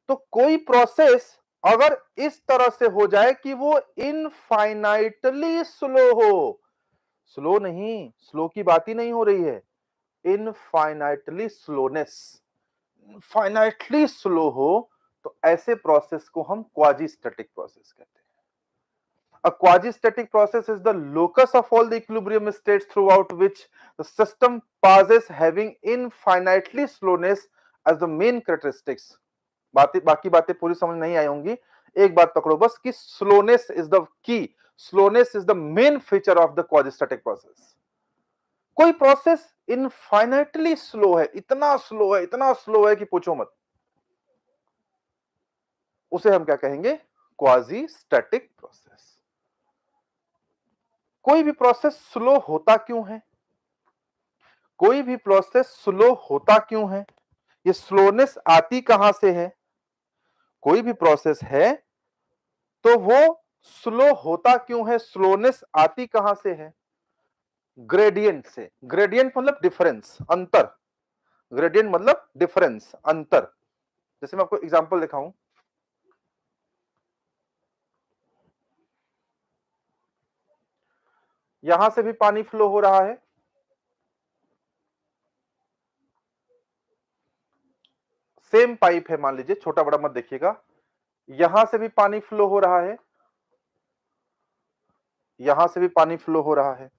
तो कोई प्रोसेस अगर इस तरह से हो जाए कि वो इनफाइनाइटली स्लो हो, स्लो नहीं, स्लो की बात ही नहीं हो रही है, इनफाइनाइटली स्लोनेस, इनफाइनाइटली स्लो हो, तो ऐसे प्रोसेस को हम क्वाजी स्टैटिक प्रोसेस कहते हैं। A quasi-static process is the locus of all the equilibrium states throughout which the system passes, having infinitely slowness as the main characteristics. बाकी बातें पूरी समझ नहीं आई होंगी, एक बात पकड़ो बस कि slowness is the key, slowness is the main feature of the quasistatic process. कोई प्रोसेस इनफाइनाइटली स्लो है, इतना स्लो है, इतना स्लो है कि पूछो मत, उसे हम क्या कहेंगे? Quasi static process. कोई भी प्रोसेस स्लो होता क्यों है? कोई भी प्रोसेस स्लो होता क्यों है? ये स्लोनेस आती कहां से है? कोई भी प्रोसेस है तो वो स्लो होता क्यों है? स्लोनेस आती कहां से है? ग्रेडियंट से। ग्रेडियंट मतलब डिफरेंस, अंतर। ग्रेडियंट मतलब डिफरेंस, अंतर। जैसे मैं आपको एग्जांपल दिखाऊं, यहां से भी पानी फ्लो हो रहा है, सेम पाइप है मान लीजिए, छोटा बड़ा मत देखिएगा, यहां से भी पानी फ्लो हो रहा है, यहां से भी पानी फ्लो हो रहा है।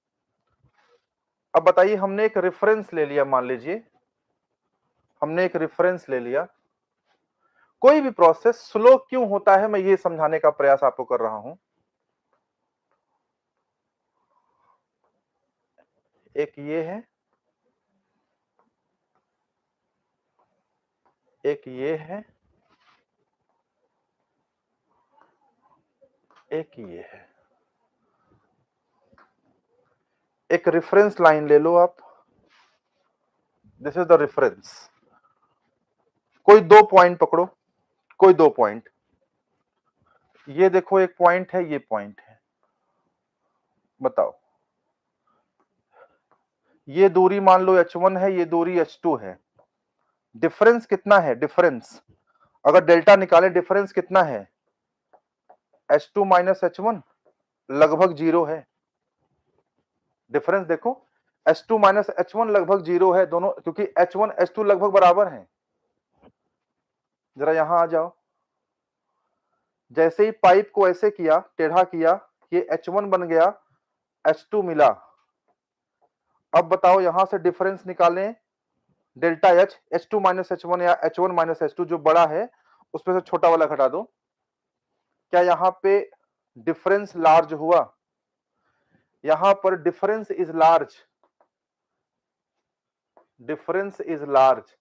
अब बताइए, हमने एक रेफरेंस ले लिया, मान लीजिए हमने एक रेफरेंस ले लिया। कोई भी प्रोसेस स्लो क्यों होता है, मैं ये समझाने का प्रयास आपको कर रहा हूं। एक ये है, एक ये है, एक ये है। एक रेफरेंस लाइन ले लो आप, दिस इज द रेफरेंस। कोई दो पॉइंट पकड़ो, कोई दो पॉइंट, ये देखो एक पॉइंट है, ये पॉइंट है, बताओ ये दूरी मान लो h1 है, ये दूरी h2 है। डिफरेंस कितना है? डिफरेंस अगर डेल्टा निकाले, डिफरेंस कितना है? h2 माइनस h1 लगभग जीरो है। डिफरेंस देखो, h2 माइनस h1 लगभग जीरो है दोनों, क्योंकि h1 h2 लगभग बराबर हैं। जरा यहां आ जाओ, जैसे ही पाइप को ऐसे किया, टेढ़ा किया, ये h1 बन गया, h2 मिला। अब बताओ यहां से डिफरेंस निकालें, delta H, h2 minus h1 या h1 माइनस h2 जो बड़ा है उसमें से छोटा वाला घटा दो, क्या यहां पे डिफरेंस लार्ज हुआ? यहां पर difference is large, difference is large.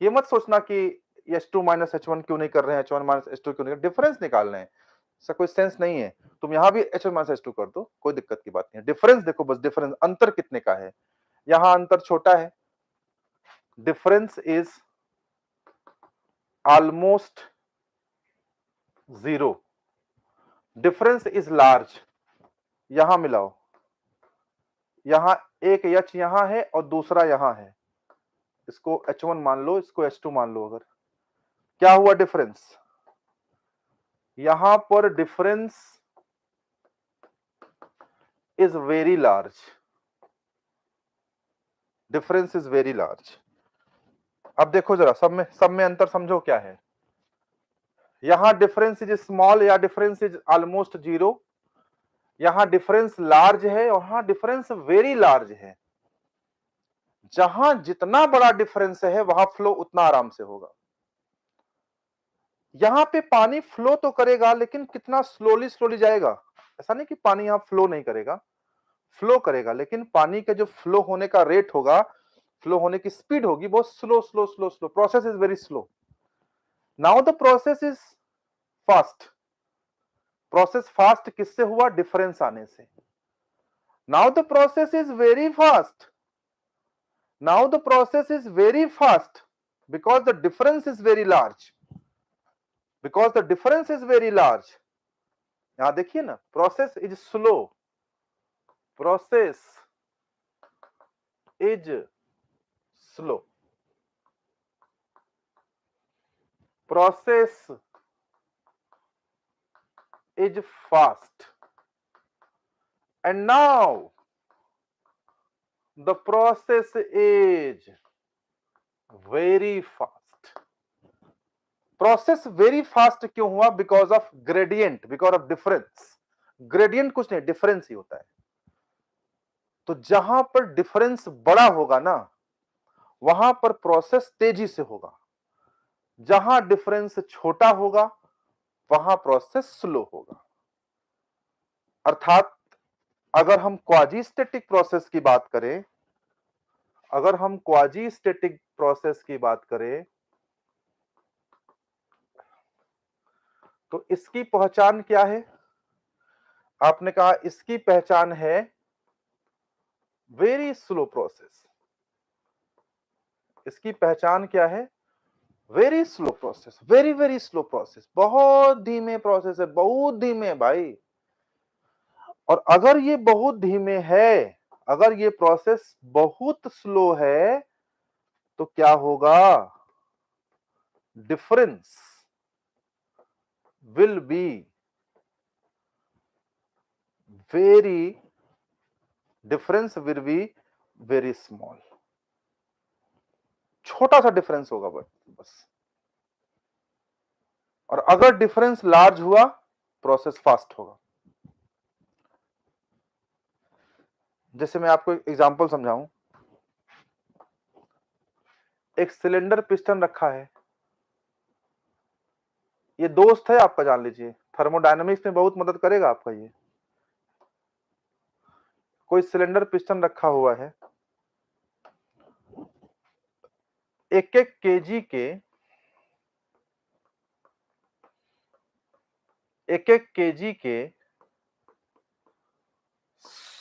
ये मत सोचना कि H2 माइनस H1 क्यों नहीं कर रहे हैं, H1 माइनस H2 क्यों नहीं कर, डिफरेंस निकाल रहे हैं, इसका कोई सेंस नहीं है। तुम यहां भी H1 माइनस H2 कर दो, कोई दिक्कत की बात नहीं है। डिफरेंस देखो बस, डिफरेंस अंतर कितने का है। यहां अंतर छोटा है, difference is almost zero, difference is large. यहां मिलाओ, यहां एक H यहां है और दूसरा यहां है, इसको H1 मान लो, इसको H2 मान लो। अगर क्या हुआ डिफरेंस, यहां पर difference is very large, difference is very large. अब देखो जरा, सब में अंतर समझो क्या है। यहां डिफरेंस इज स्मॉल या डिफरेंस इज ऑलमोस्ट जीरो, यहां डिफरेंस लार्ज है और यहां डिफरेंस वेरी लार्ज है। जहां जितना बड़ा डिफरेंस है वहां फ्लो उतना आराम से होगा। यहां पे पानी फ्लो तो करेगा लेकिन कितना स्लोली स्लोली जाएगा। ऐसा नहीं कि पानी यहां फ्लो नहीं करेगा, फ्लो करेगा, लेकिन पानी का जो फ्लो होने का रेट होगा, फ्लो होने की स्पीड होगी, बहुत slow slow slow slow. Process is very slow. Now the process is fast. Process fast किससे हुआ, डिफरेंस आने से। Now the process is very fast, now the process is very fast because the difference is very large, because the difference is very large. यहां देखिए ना, process is slow, process is slow, process is fast, and now the process is very fast. Process very fast क्यों हुआ, because of gradient, because of difference. Gradient कुछ नहीं, difference ही होता है। तो जहां पर डिफरेंस बड़ा होगा ना, वहां पर प्रोसेस तेजी से होगा। जहां डिफरेंस छोटा होगा वहां प्रोसेस स्लो होगा। अर्थात अगर हम क्वाजी स्टैटिक प्रोसेस की बात करें, अगर हम क्वाजी स्टैटिक प्रोसेस की बात करें, तो इसकी पहचान क्या है? आपने कहा इसकी पहचान है वेरी स्लो प्रोसेस। इसकी पहचान क्या है? Very slow process, very very slow process, बहुत धीमे प्रोसेस है, बहुत धीमे भाई। और अगर ये बहुत धीमे है, अगर ये प्रोसेस बहुत स्लो है, तो क्या होगा? Difference will be very, difference will be very small. छोटा सा डिफरेंस होगा बस। और अगर डिफरेंस लार्ज हुआ, प्रोसेस फास्ट होगा। जैसे मैं आपको एग्जांपल समझाऊं, एक सिलेंडर पिस्टन रखा है, ये दोस्त है आपका, जान लीजिए, थर्मोडायनामिक्स में बहुत मदद करेगा आपका। ये कोई सिलेंडर पिस्टन रखा हुआ है, एक एक केजी के, एक एक केजी के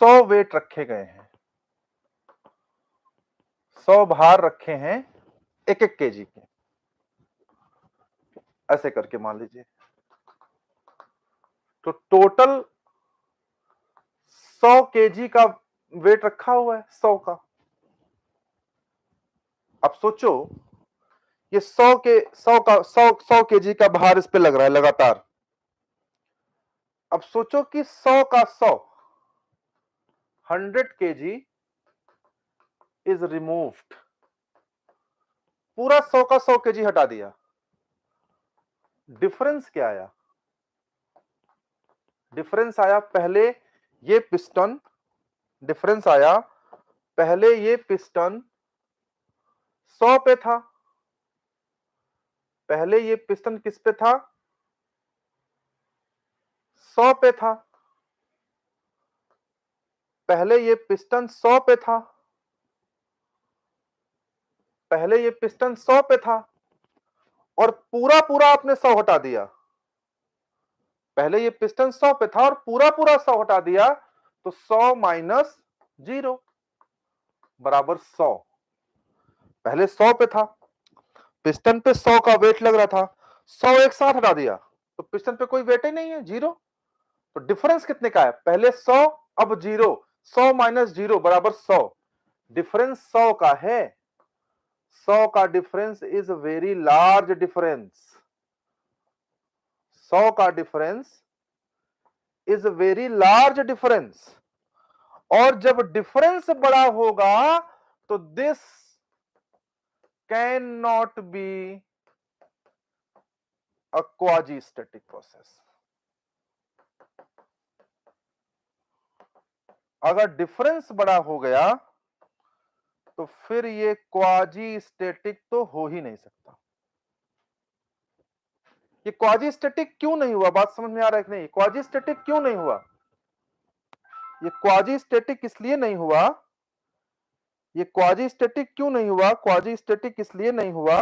100 वेट रखे गए हैं, 100 भार रखे हैं एक एक केजी के। ऐसे करके मान लीजिए, तो टोटल 100 केजी का वेट रखा हुआ है, 100 का। अब सोचो, ये 100 केजी का भार इस पे लग रहा है लगातार। अब सोचो कि 100 का 100, 100 केजी इज रिमूव्ड, पूरा 100 का 100 केजी हटा दिया। डिफरेंस क्या आया? डिफरेंस आया, पहले ये पिस्टन, डिफरेंस आया, पहले ये पिस्टन 100 पे था, पहले ये पिस्टन किस पे था? 100 पे था, पहले ये पिस्टन 100 पे था, पहले ये पिस्टन 100 पे था और पूरा पूरा आपने 100 हटा दिया। पहले ये पिस्टन 100 पे था और पूरा पूरा 100 हटा दिया, तो 100 माइनस 0 बराबर 100। पहले 100 पे था, पिस्टन पे 100 का वेट लग रहा था, 100 एक साथ हटा दिया तो पिस्टन पे कोई वेट ही नहीं है, 0। तो डिफरेंस कितने का है? पहले 100 अब 0, 100 माइनस 0 बराबर 100। डिफरेंस 100 का है, 100 का difference is very large difference. 100 का difference is very large difference. और जब डिफरेंस बड़ा होगा तो this can not be a quasi static process. अगर डिफरेंस बड़ा हो गया तो फिर ये क्वाजी स्टैटिक तो हो ही नहीं सकता। ये क्वाजी स्टैटिक क्यों नहीं हुआ? बात समझ में आ रहा है कि नहीं? क्वाजी स्टैटिक क्यों नहीं हुआ? ये क्वाजी स्टैटिक इसलिए नहीं हुआ, ये क्वाजी स्टैटिक क्यों नहीं हुआ? क्वाजी स्टैटिक इसलिए नहीं हुआ,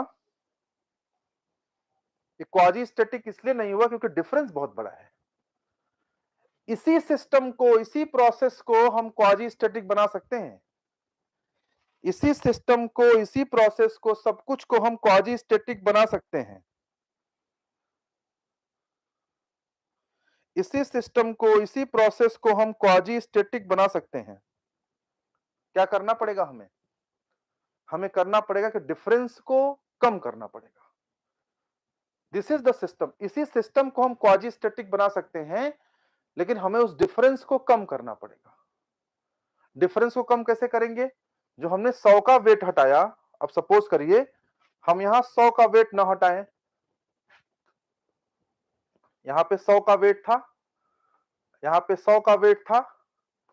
ये क्वाजी स्टैटिक इसलिए नहीं हुआ क्योंकि डिफरेंस बहुत बड़ा है। इसी सिस्टम को, इसी प्रोसेस को हम क्वाजी स्टैटिक बना सकते हैं। इसी सिस्टम को, इसी प्रोसेस को, सब कुछ को हम क्वाजी स्टैटिक बना सकते हैं। इसी सिस्टम को, इसी प्रोसेस को हम क्वाजी स्टैटिक बना सकते हैं। क्या करना पड़ेगा हमें? हमें करना पड़ेगा कि डिफरेंस को कम करना पड़ेगा। This is the system. इसी सिस्टम को हम क्वाजी स्टैटिक बना सकते हैं, लेकिन हमें उस डिफरेंस को कम करना पड़ेगा। डिफरेंस को कम कैसे करेंगे? जो हमने 100 का वेट हटाया, अब सपोज करिए हम यहां 100 का वेट ना हटाएं, यहां पे 100 का वेट था, यहां पे 100 का वेट था,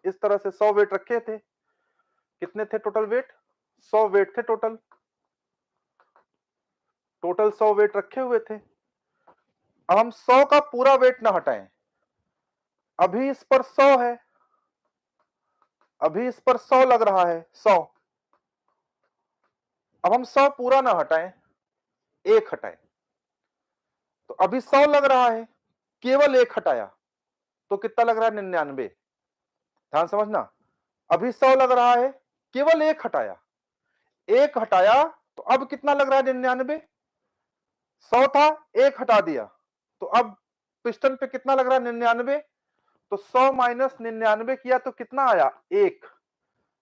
इस तरह से 100 वेट रखे थे। कितने थे टोटल वेट? 100 वेट थे टोटल, टोटल 100 वेट रखे हुए थे। अब हम 100 का पूरा वेट ना हटाएं, अभी इस पर 100 है, अभी इस पर 100 लग रहा है, 100। अब हम 100 पूरा ना हटाएं, एक हटाएं, तो अभी 100 लग रहा है, केवल एक हटाया तो कितना लग रहा है? 99। ध्यान समझना, अभी 100 लग रहा है, केवल एक हटाया, एक हटाया तो अब कितना लग रहा है? 99। 100 था, एक हटा दिया तो अब पिस्टन पे कितना लग रहा है? 99। तो 100 माइनस 99 किया तो कितना आया? 1।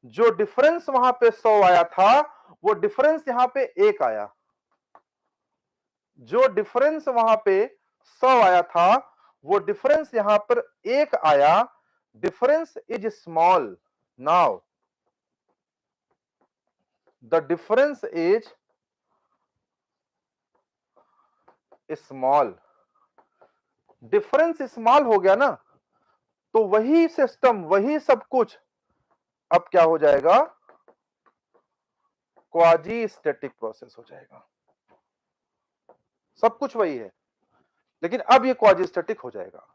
जो डिफरेंस वहां पे 100 आया था, वो डिफरेंस यहां पे 1 आया। जो डिफरेंस वहां पे 100 आया था, वो डिफरेंस यहां पर 1 आया। Difference is small. Now the difference is small. Difference small हो गया ना, तो वही सिस्टम, वही सब कुछ अब क्या हो जाएगा? क्वाजी स्टैटिक प्रोसेस हो जाएगा। सब कुछ वही है, लेकिन अब ये क्वाजी स्टैटिक हो जाएगा।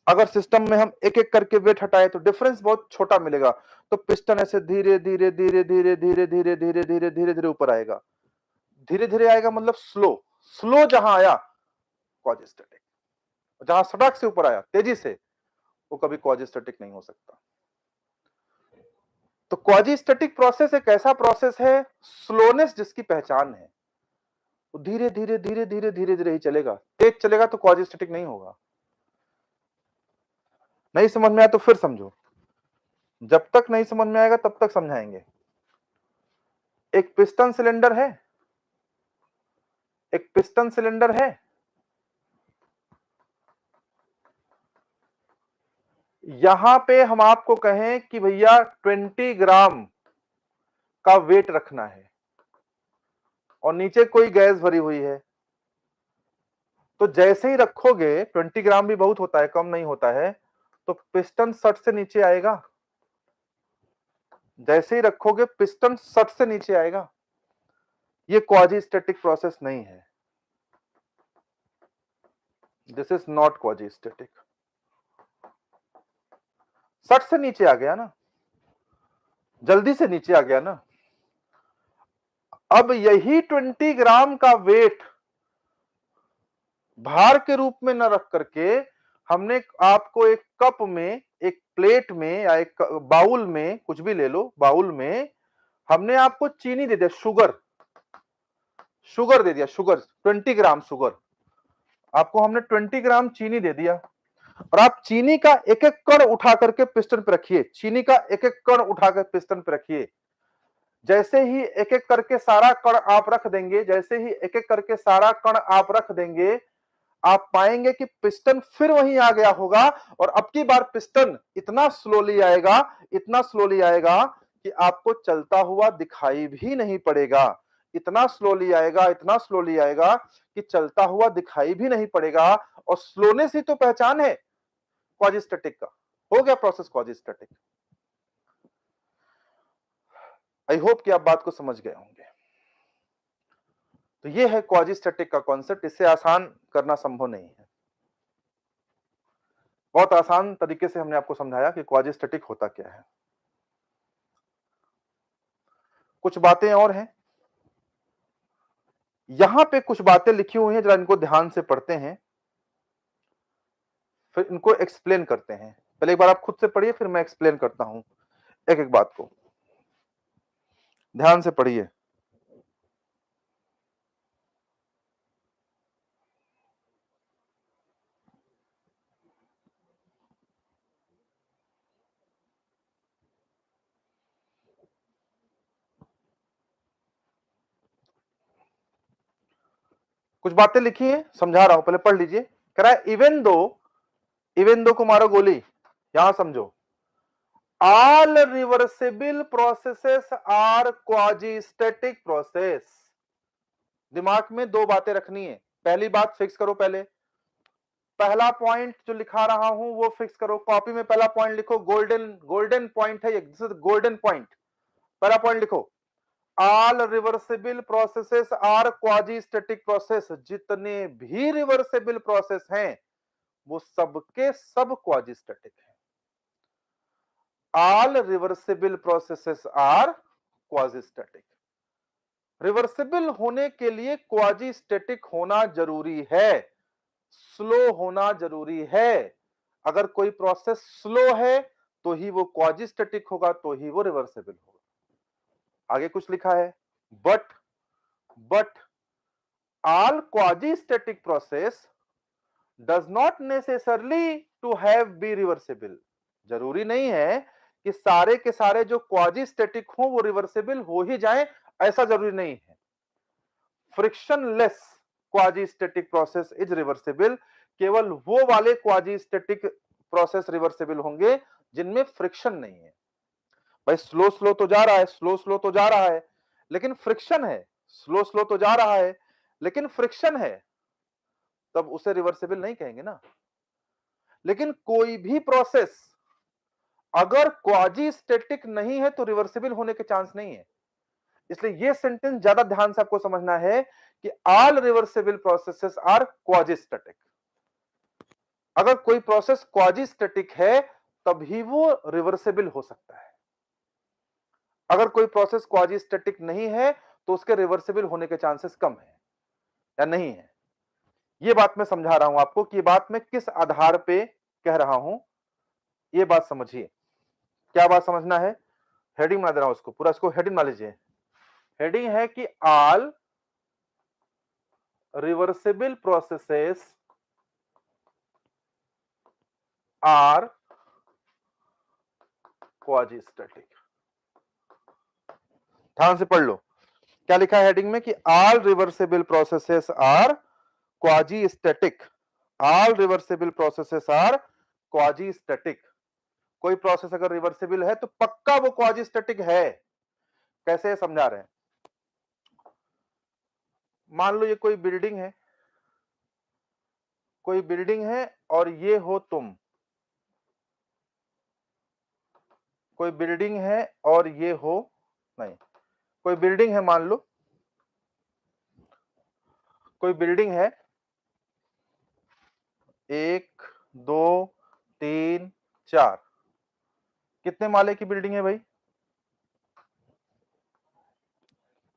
अगर सिस्टम में हम एक एक करके वेट हटाए तो डिफरेंस बहुत छोटा मिलेगा, तो पिस्टन ऐसे धीरे धीरे धीरे धीरे धीरे धीरे धीरे धीरे धीरे धीरे ऊपर आएगा। धीरे धीरे आएगा मतलब स्लो, स्लो जहां आया क्वाजी स्टैटिक, जहां सड़क से ऊपर आया तेजी से, वो कभी क्वाजी स्टैटिक नहीं हो सकता। तो क्वाजी स्टैटिक प्रोसेस एक ऐसा प्रोसेस है, स्लोनेस जिसकी पहचान है, वो धीरे धीरे धीरे धीरे धीरे धीरे ही चलेगा। तेज चलेगा तो क्वाजी स्टैटिक नहीं होगा। नहीं समझ में आया तो फिर समझो, जब तक नहीं समझ में आएगा तब तक समझाएंगे। एक पिस्टन सिलेंडर है, एक पिस्टन सिलेंडर है, यहां पे हम आपको कहें कि भैया 20 ग्राम का वेट रखना है और नीचे कोई गैस भरी हुई है, तो जैसे ही रखोगे, 20 ग्राम भी बहुत होता है, कम नहीं होता है, तो पिस्टन सट से नीचे आएगा। जैसे ही रखोगे पिस्टन सट से नीचे आएगा। ये क्वाजी स्टैटिक प्रोसेस नहीं है, this is not quasi static. 60 से नीचे आ गया ना, जल्दी से नीचे आ गया ना। अब यही 20 ग्राम का वेट भार के रूप में न रख करके हमने आपको एक कप में, एक प्लेट में या एक बाउल में, कुछ भी ले लो, बाउल में हमने आपको चीनी दे दिया, शुगर दे दिया, शुगर 20 ग्राम शुगर आपको हमने 20 ग्राम चीनी दे दिया। और आप चीनी का एक एक कण उठा करके पिस्टन पे रखिए, चीनी का एक एक कण उठाकर पिस्टन पे रखिए। जैसे ही एक एक करके सारा कण आप रख देंगे, जैसे ही एक एक करके सारा कण आप रख देंगे, आप पाएंगे कि पिस्टन फिर वहीं आ गया होगा। और अब की बार पिस्टन इतना स्लोली आएगा, इतना स्लोली आएगा कि आपको चलता हुआ दिखाई भी नहीं पड़ेगा। इतना स्लोली आएगा, इतना स्लोली आएगा कि चलता हुआ दिखाई भी नहीं पड़ेगा। और स्लोनेस ही तो पहचान है क्वाजिस्टेटिक का। हो गया प्रोसेस क्वाजिस्टेटिक। आई होप कि आप बात को समझ गए होंगे। तो ये है क्वाजिस्टेटिक का कॉन्सेप्ट। इसे आसान करना संभव नहीं है। बहुत आसान तरीके से हमने आपको समझाया कि क्वाजिस्टेटिक होता क्या है। कुछ बातें और हैं, यहां पे कुछ बातें लिखी हुई हैं, जरा इनको ध्यान से पढ़ते हैं, फिर इनको एक्सप्लेन करते हैं। पहले एक बार आप खुद से पढ़िए, फिर मैं एक्सप्लेन करता हूं एक एक बात को। ध्यान से पढ़िए। कुछ बातें लिखी हैं, समझा रहा हूं, पहले पढ़ लीजिए। कह रहा है इवन दो को मारो गोली। यहां समझो, all reversible processes are quasi-static process। दिमाग में दो बातें रखनी है। पहली बात फिक्स करो, पहला पॉइंट जो लिखा रहा हूं वो फिक्स करो। कॉपी में पहला पॉइंट लिखो, गोल्डन पॉइंट है ये, दिस इज गोल्डन पॉइंट। पहला पॉइंट लिखो, all reversible processes are quasi static process. जितने भी रिवर्सिबल प्रोसेस हैं वो सबके सब क्वाजी स्टैटिक हैं। All reversible processes are quasi static. Reversible होने के लिए क्वाजी स्टैटिक होना जरूरी है, स्लो होना जरूरी है। अगर कोई प्रोसेस स्लो है तो ही वो क्वाजी स्टैटिक होगा, तो ही वो रिवर्सिबल होगा। आगे कुछ लिखा है, but all quasi-static process does not necessarily to have be reversible। जरूरी नहीं है कि सारे के सारे जो क्वाजी स्टैटिक हो वो रिवर्सिबल हो ही जाएं, ऐसा जरूरी नहीं है। Frictionless quasi static process is reversible. केवल वो वाले क्वाजी स्टैटिक प्रोसेस रिवर्सिबल होंगे जिनमें फ्रिक्शन नहीं है। भाई स्लो स्लो तो जा रहा है, स्लो स्लो तो जा रहा है, लेकिन फ्रिक्शन है। स्लो स्लो तो जा रहा है लेकिन फ्रिक्शन है, तब उसे रिवर्सिबल नहीं कहेंगे ना। लेकिन कोई भी प्रोसेस अगर क्वाजी स्टैटिक नहीं है तो रिवर्सिबल होने के चांस नहीं है। इसलिए यह सेंटेंस ज्यादा ध्यान से आपको समझना है कि all reversible processes are quasi static. अगर कोई प्रोसेस क्वाजी स्टैटिक है तभी वो रिवर्सिबल हो सकता है। अगर कोई प्रोसेस क्वाजी स्टैटिक नहीं है तो उसके रिवर्सिबल होने के चांसेस कम है या नहीं है। ये बात मैं समझा रहा हूं आपको कि ये बात मैं किस आधार पे कह रहा हूं, ये बात समझिए। क्या बात समझना है, हेडिंग बना दे रहा हूं उसको, पूरा इसको हेडिंग बना लीजिए। हेडिंग है कि all reversible processes are quasi static. ध्यान से पढ़ लो क्या लिखा है हेडिंग में कि all reversible processes are quasi static. All reversible processes are quasi static. कोई प्रोसेस अगर रिवर्सिबल है तो पक्का वो क्वाजी स्टैटिक है। कैसे समझा रहे हैं, मान लो ये कोई बिल्डिंग है, कोई बिल्डिंग है और ये हो तुम। कोई बिल्डिंग है और ये हो, नहीं, कोई बिल्डिंग है, मान लो कोई बिल्डिंग है, 1 2 3 4। कितने माले की बिल्डिंग है भाई?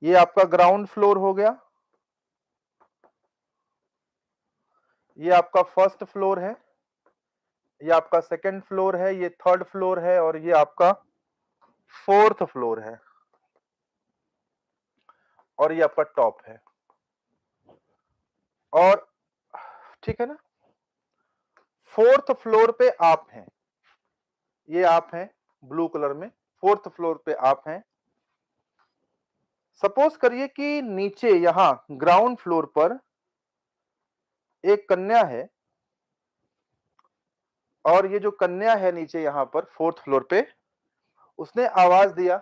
ये आपका ग्राउंड फ्लोर हो गया, ये आपका फर्स्ट फ्लोर है, ये आपका सेकंड फ्लोर है, ये थर्ड फ्लोर है और ये आपका फोर्थ फ्लोर है और ये आपका टॉप है। और ठीक है ना, फोर्थ फ्लोर पे आप हैं, ये आप हैं ब्लू कलर में, फोर्थ फ्लोर पे आप हैं। सपोज करिए कि नीचे यहां ग्राउंड फ्लोर पर एक कन्या है और ये जो कन्या है नीचे यहां पर फोर्थ फ्लोर पे, उसने आवाज दिया,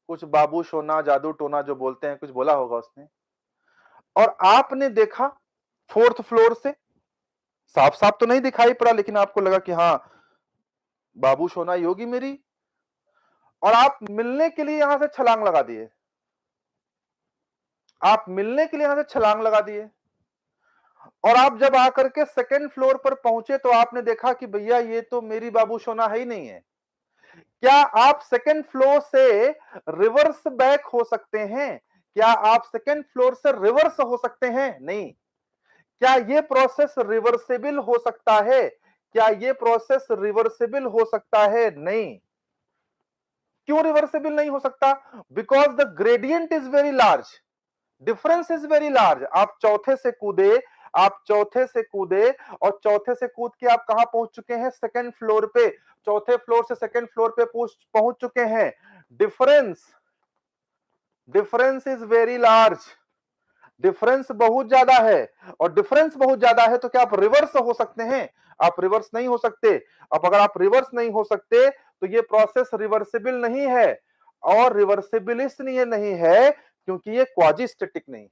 कुछ बाबू सोना जादू टोना जो बोलते हैं, कुछ बोला होगा उसने, और आपने देखा फोर्थ फ्लोर से, साफ साफ तो नहीं दिखाई पड़ा लेकिन आपको लगा कि हाँ बाबू सोना ही होगी मेरी, और आप मिलने के लिए यहां से छलांग लगा दिए, आप मिलने के लिए यहां से छलांग लगा दिए, और आप जब आकर के सेकंड फ्लोर पर पहुंचे तो आपने देखा कि भैया ये तो मेरी बाबू सोना है ही नहीं है। क्या आप सेकंड फ्लोर से रिवर्स बैक हो सकते हैं? क्या आप सेकंड फ्लोर से रिवर्स हो सकते हैं? नहीं। क्या ये प्रोसेस रिवर्सिबल हो सकता है? क्या ये प्रोसेस रिवर्सिबल हो सकता है? नहीं। क्यों रिवर्सिबल नहीं हो सकता? Because the gradient is very large, difference is very large. आप चौथे से कूदे, आप चौथे से कूदे और चौथे से कूद के आप कहां पहुंच चुके हैं? सेकंड फ्लोर पे। चौथे फ्लोर से सेकंड फ्लोर पे पहुंच चुके हैं। Difference difference is very large, difference बहुत ज्यादा है, और डिफरेंस बहुत ज्यादा है तो क्या आप रिवर्स हो सकते हैं? आप रिवर्स नहीं हो सकते। अब अगर आप रिवर्स नहीं हो सकते तो ये प्रोसेस रिवर्सिबल नहीं है, और रिवर्सिबल इसलिए नहीं है क्योंकि ये क्वाजी स्टैटिक नहीं है।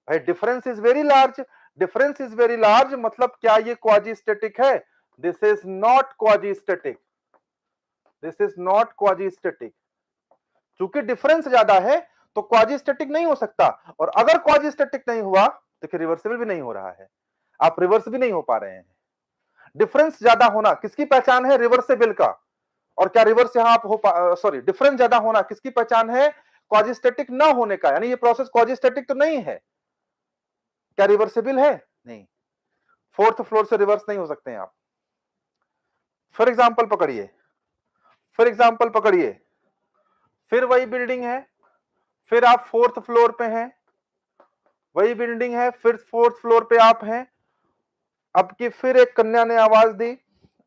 भाई difference is very large, difference is very large मतलब क्या ये क्वाजी स्टैटिक है? This is not quasi static, this is not quasi static. चूंकि डिफरेंस ज्यादा है तो क्वाजी स्टैटिक नहीं हो सकता, और अगर क्वाजी स्टैटिक नहीं हुआ तो फिर रिवर्सिबल भी नहीं हो रहा है, आप रिवर्स भी नहीं हो पा रहे हैं। डिफरेंस ज्यादा होना किसकी पहचान है? रिवर्सिबल का। और क्या रिवर्स यहां आप हो सॉरी, डिफरेंस ज्यादा होना किसकी पहचान है? क्वाजी स्टैटिक ना होने का, यानी ये प्रोसेस क्वाजी स्टैटिक तो नहीं है। क्या रिवर्सिबल है? नहीं। फोर्थ फ्लोर से रिवर्स नहीं हो सकते हैं आप। फॉर एग्जाम्पल पकड़िए, फॉर एग्जाम्पल पकड़िए, फिर वही बिल्डिंग है, फिर आप फोर्थ फ्लोर पे हैं, वही बिल्डिंग है, फिर फोर्थ फ्लोर पे आप हैं। अब की फिर एक कन्या ने आवाज दी,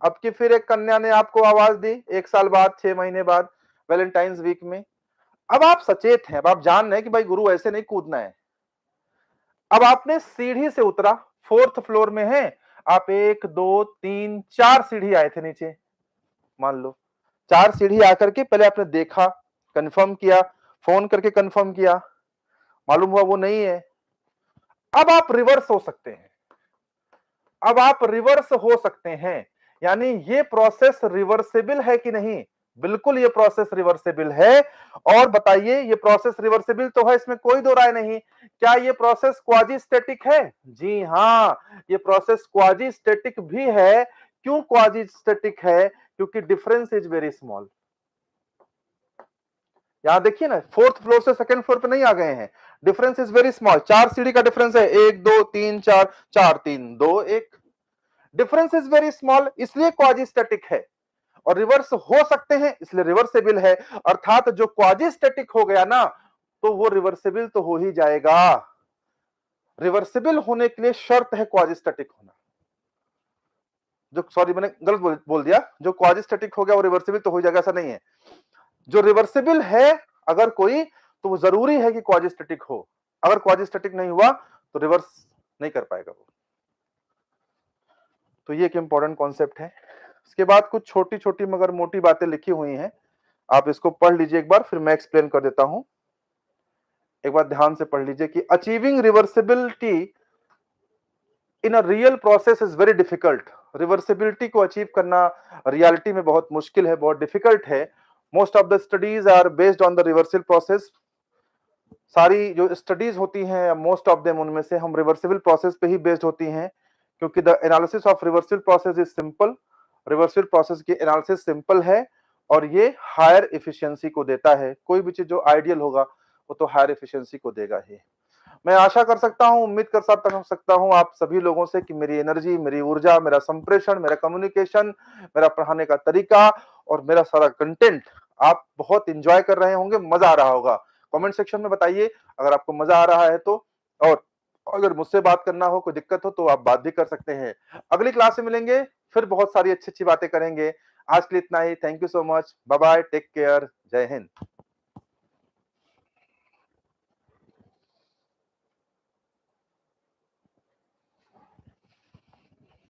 अब की फिर एक कन्या ने आपको आवाज दी, 1 साल बाद, 6 महीने बाद, वैलेंटाइंस वीक में। अब आप सचेत हैं, अब आप जान रहे हैं कि भाई गुरु ऐसे नहीं कूदना है। अब आपने सीढ़ी से उतरा, फोर्थ फ्लोर में है आप, 1 2 3 4 सीढ़ी आए थे नीचे, मान लो 4 सीढ़ी आकर के पहले आपने देखा, कंफर्म किया, फोन करके कंफर्म किया, मालूम हुआ वो नहीं है। अब आप रिवर्स हो सकते हैं, अब आप रिवर्स हो सकते हैं, यानी ये प्रोसेस रिवर्सिबल है कि नहीं? बिल्कुल ये प्रोसेस रिवर्सिबल है। और बताइए ये प्रोसेस रिवर्सिबल तो है, इसमें कोई दो राय नहीं। क्या ये प्रोसेस क्वाजी स्टैटिक है? जी हां, ये प्रोसेस क्वाजी स्टैटिक भी है। क्यों क्वाजी स्टैटिक है? क्योंकि डिफरेंस इज वेरी स्मॉल। यहां देखिए ना, फोर्थ फ्लोर से सेकंड फ्लोर पे नहीं आ गए हैं, डिफरेंस इज वेरी स्मॉल। 4 सीढ़ी का डिफरेंस है, 1 2 3 4, 4 3 2 1, डिफरेंस इज वेरी स्मॉल, इसलिए क्वाजी स्टैटिक है। और रिवर्स हो सकते हैं इसलिए रिवर्सिबल है, अर्थात जो क्वाजी स्टैटिक हो गया ना तो वो रिवर्सिबल तो हो ही जाएगा। रिवर्सिबल होने के लिए शर्त है क्वाजी स्टैटिक होना। जो सॉरी मैंने गलत बोल दिया, जो क्वाजी स्टैटिक हो गया वो रिवर्सिबल तो हो जाएगा, ऐसा नहीं है। जो रिवर्सिबल है अगर कोई, तो वो जरूरी है कि क्वाजी स्टैटिक हो। अगर क्वाजी स्टैटिक नहीं हुआ तो रिवर्स नहीं कर पाएगा वो। तो ये एक इंपॉर्टेंट कॉन्सेप्ट है। इसके बाद कुछ छोटी छोटी मगर मोटी बातें लिखी हुई हैं, आप इसको पढ़ लीजिए एक बार, फिर मैं एक्सप्लेन कर देता हूं। एक बार ध्यान से पढ़ लीजिए कि achieving reversibility in a real process is very difficult. Reversibility को अचीव करना रियलिटी में बहुत मुश्किल है, बहुत डिफिकल्ट है। Most of the studies are based on the reversible process. सारी जो स्टडीज होती हैं, मोस्ट ऑफ देम उनमें से हम रिवर्सिबल प्रोसेस पे ही बेस्ड होती हैं, क्योंकि the analysis of reversible process is simple. Reversible process की एनालिसिस सिंपल है और ये हायर एफिशिएंसी को देता है। कोई भी चीज जो आइडियल होगा वो तो हायर एफिशिएंसी को देगा ही। मैं आशा कर सकता हूं, उम्मीद कर सकता हूं आप सभी लोगों से कि मेरी एनर्जी, मेरी ऊर्जा, मेरा संप्रेषण, मेरा कम्युनिकेशन, मेरा पढ़ाने का तरीका और मेरा सारा कंटेंट आप बहुत एंजॉय कर रहे होंगे, मजा आ रहा होगा। कमेंट सेक्शन में बताइए अगर आपको मजा आ रहा है तो। और अगर मुझसे बात करना हो, कोई दिक्कत हो तो आप बात भी कर सकते हैं। अगली क्लास में मिलेंगे, फिर बहुत सारी अच्छी-अच्छी बातें करेंगे। आज के लिए इतना ही। Thank you so much. Bye bye, take care, जय हिंद।